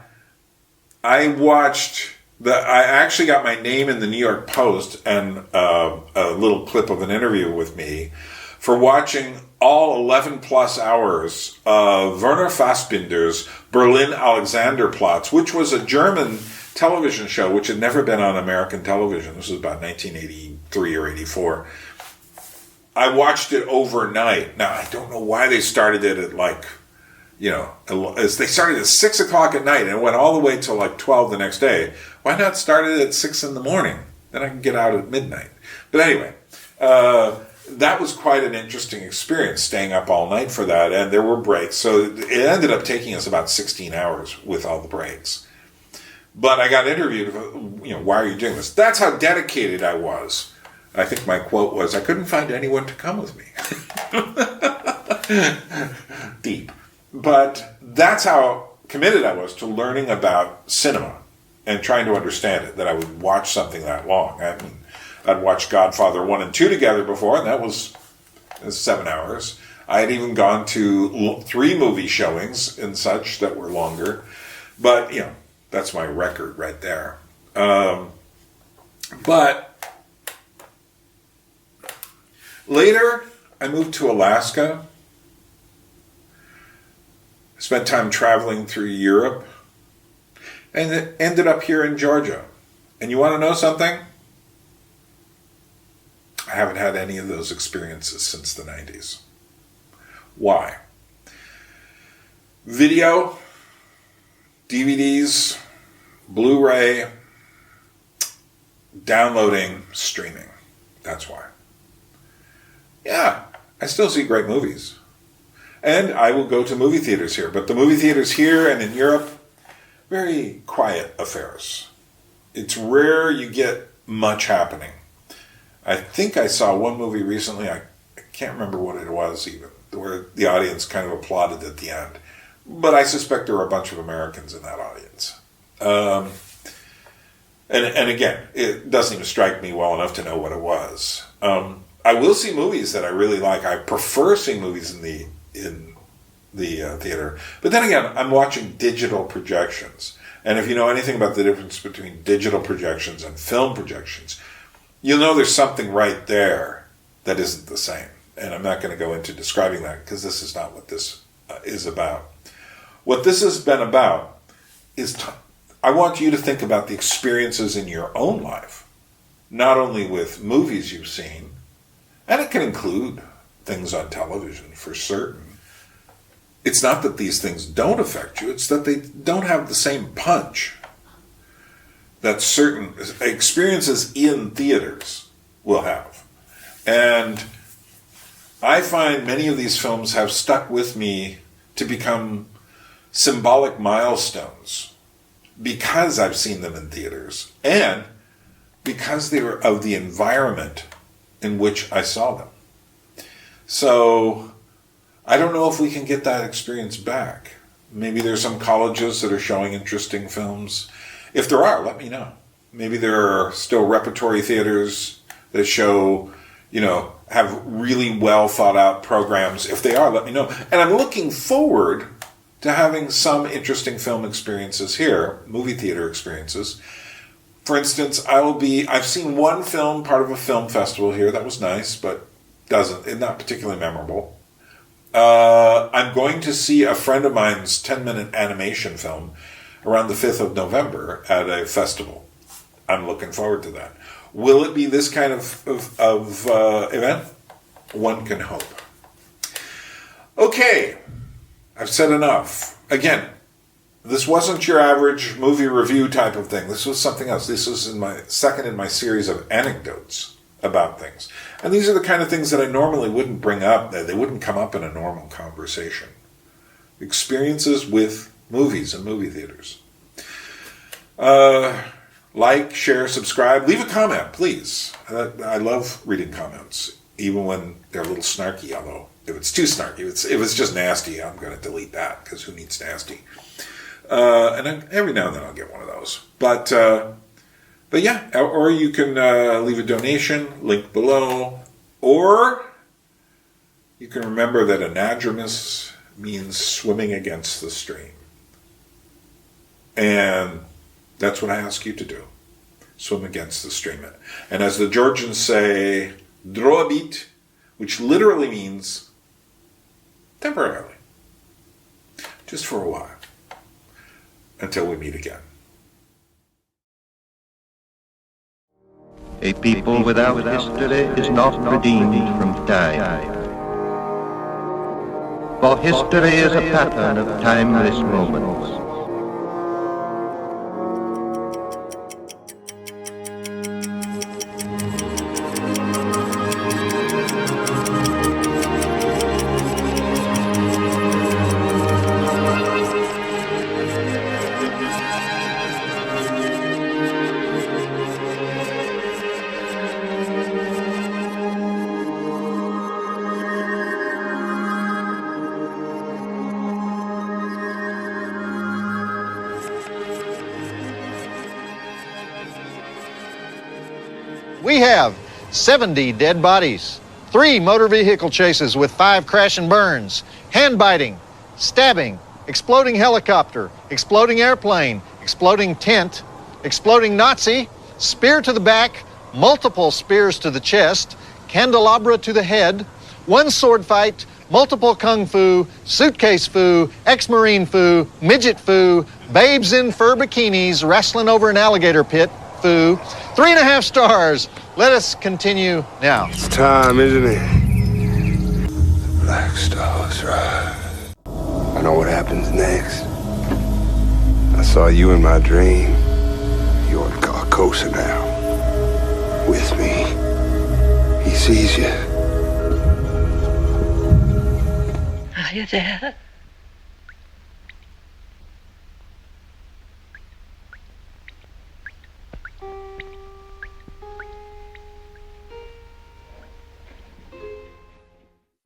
actually got my name in the New York Post and a little clip of an interview with me for watching all 11 plus hours of Werner Fassbinder's Berlin Alexanderplatz, which was a German television show which had never been on American television. This was about 1983 or 84. I watched it overnight. Now, I don't know why they started it at they started at 6 o'clock at night and it went all the way till 12 the next day. Why not start it at 6 in the morning? Then I can get out at midnight. But anyway, that was quite an interesting experience, staying up all night for that, and there were breaks. So it ended up taking us about 16 hours with all the breaks. But I got interviewed, why are you doing this? That's how dedicated I was. I think my quote was, I couldn't find anyone to come with me. Deep. But that's how committed I was to learning about cinema and trying to understand it, that I would watch something that long. I mean, I'd watched Godfather 1 and 2 together before, and that was 7 hours. I had even gone to 3 movie showings and such that were longer. But, that's my record right there. But later, I moved to Alaska. Spent time traveling through Europe. And it ended up here in Georgia. And you want to know something? I haven't had any of those experiences since the 90s. Why? Video, DVDs, Blu-ray, downloading, streaming. That's why. Yeah, I still see great movies. And I will go to movie theaters here. But the movie theaters here and in Europe, very quiet affairs. It's rare you get much happening. I think I saw one movie recently, I can't remember what it was even, where the audience kind of applauded at the end. But I suspect there were a bunch of Americans in that audience. And again, it doesn't even strike me well enough to know what it was. I will see movies that I really like. I prefer seeing movies in the theater. But then again, I'm watching digital projections. And if you know anything about the difference between digital projections and film projections, you'll know there's something right there that isn't the same. And I'm not going to go into describing that because this is not what this is about. What this has been about is I want you to think about the experiences in your own life, not only with movies you've seen, and it can include things on television for certain. It's not that these things don't affect you, it's that they don't have the same punch that certain experiences in theaters will have. And I find many of these films have stuck with me to become symbolic milestones because I've seen them in theaters and because they were of the environment in which I saw them. So I don't know if we can get that experience back. Maybe there's some colleges that are showing interesting films. If there are, let me know. Maybe there are still repertory theaters that show, have really well thought out programs. If they are, let me know. And I'm looking forward to having some interesting film experiences here, movie theater experiences. For instance, I've seen one film, part of a film festival here, that was nice, but not particularly memorable. I'm going to see a friend of mine's 10-minute animation film around the 5th of November at a festival. I'm looking forward to that. Will it be this kind of event? One can hope. Okay, I've said enough. Again, this wasn't your average movie review type of thing. This was something else. This was second in my series of anecdotes about things. And these are the kind of things that I normally wouldn't bring up. They wouldn't come up in a normal conversation. Experiences with movies and movie theaters. Like, share, subscribe. Leave a comment, please. I love reading comments, even when they're a little snarky, although if it's too snarky, if it's just nasty, I'm going to delete that, because who needs nasty? And then every now and then I'll get one of those. But yeah, or you can leave a donation, link below, or you can remember that Anadromist means swimming against the stream. And that's what I ask you to do. Swim against the stream. And as the Georgians say, droabit, which literally means temporarily. Just for a while. Until we meet again. A people without history is not redeemed from time. For history is a pattern of timeless moments. We have 70 dead bodies, 3 motor vehicle chases with 5 crash and burns, hand biting, stabbing, exploding helicopter, exploding airplane, exploding tent, exploding Nazi, spear to the back, multiple spears to the chest, candelabra to the head, 1 sword fight, multiple kung fu, suitcase fu, ex-marine fu, midget fu, babes in fur bikinis wrestling over an alligator pit fu, 3.5 stars. Let us continue now. It's time, isn't it? Black stars rise. I know what happens next. I saw you in my dream. You're in Carcosa now. With me. He sees you. Are you there?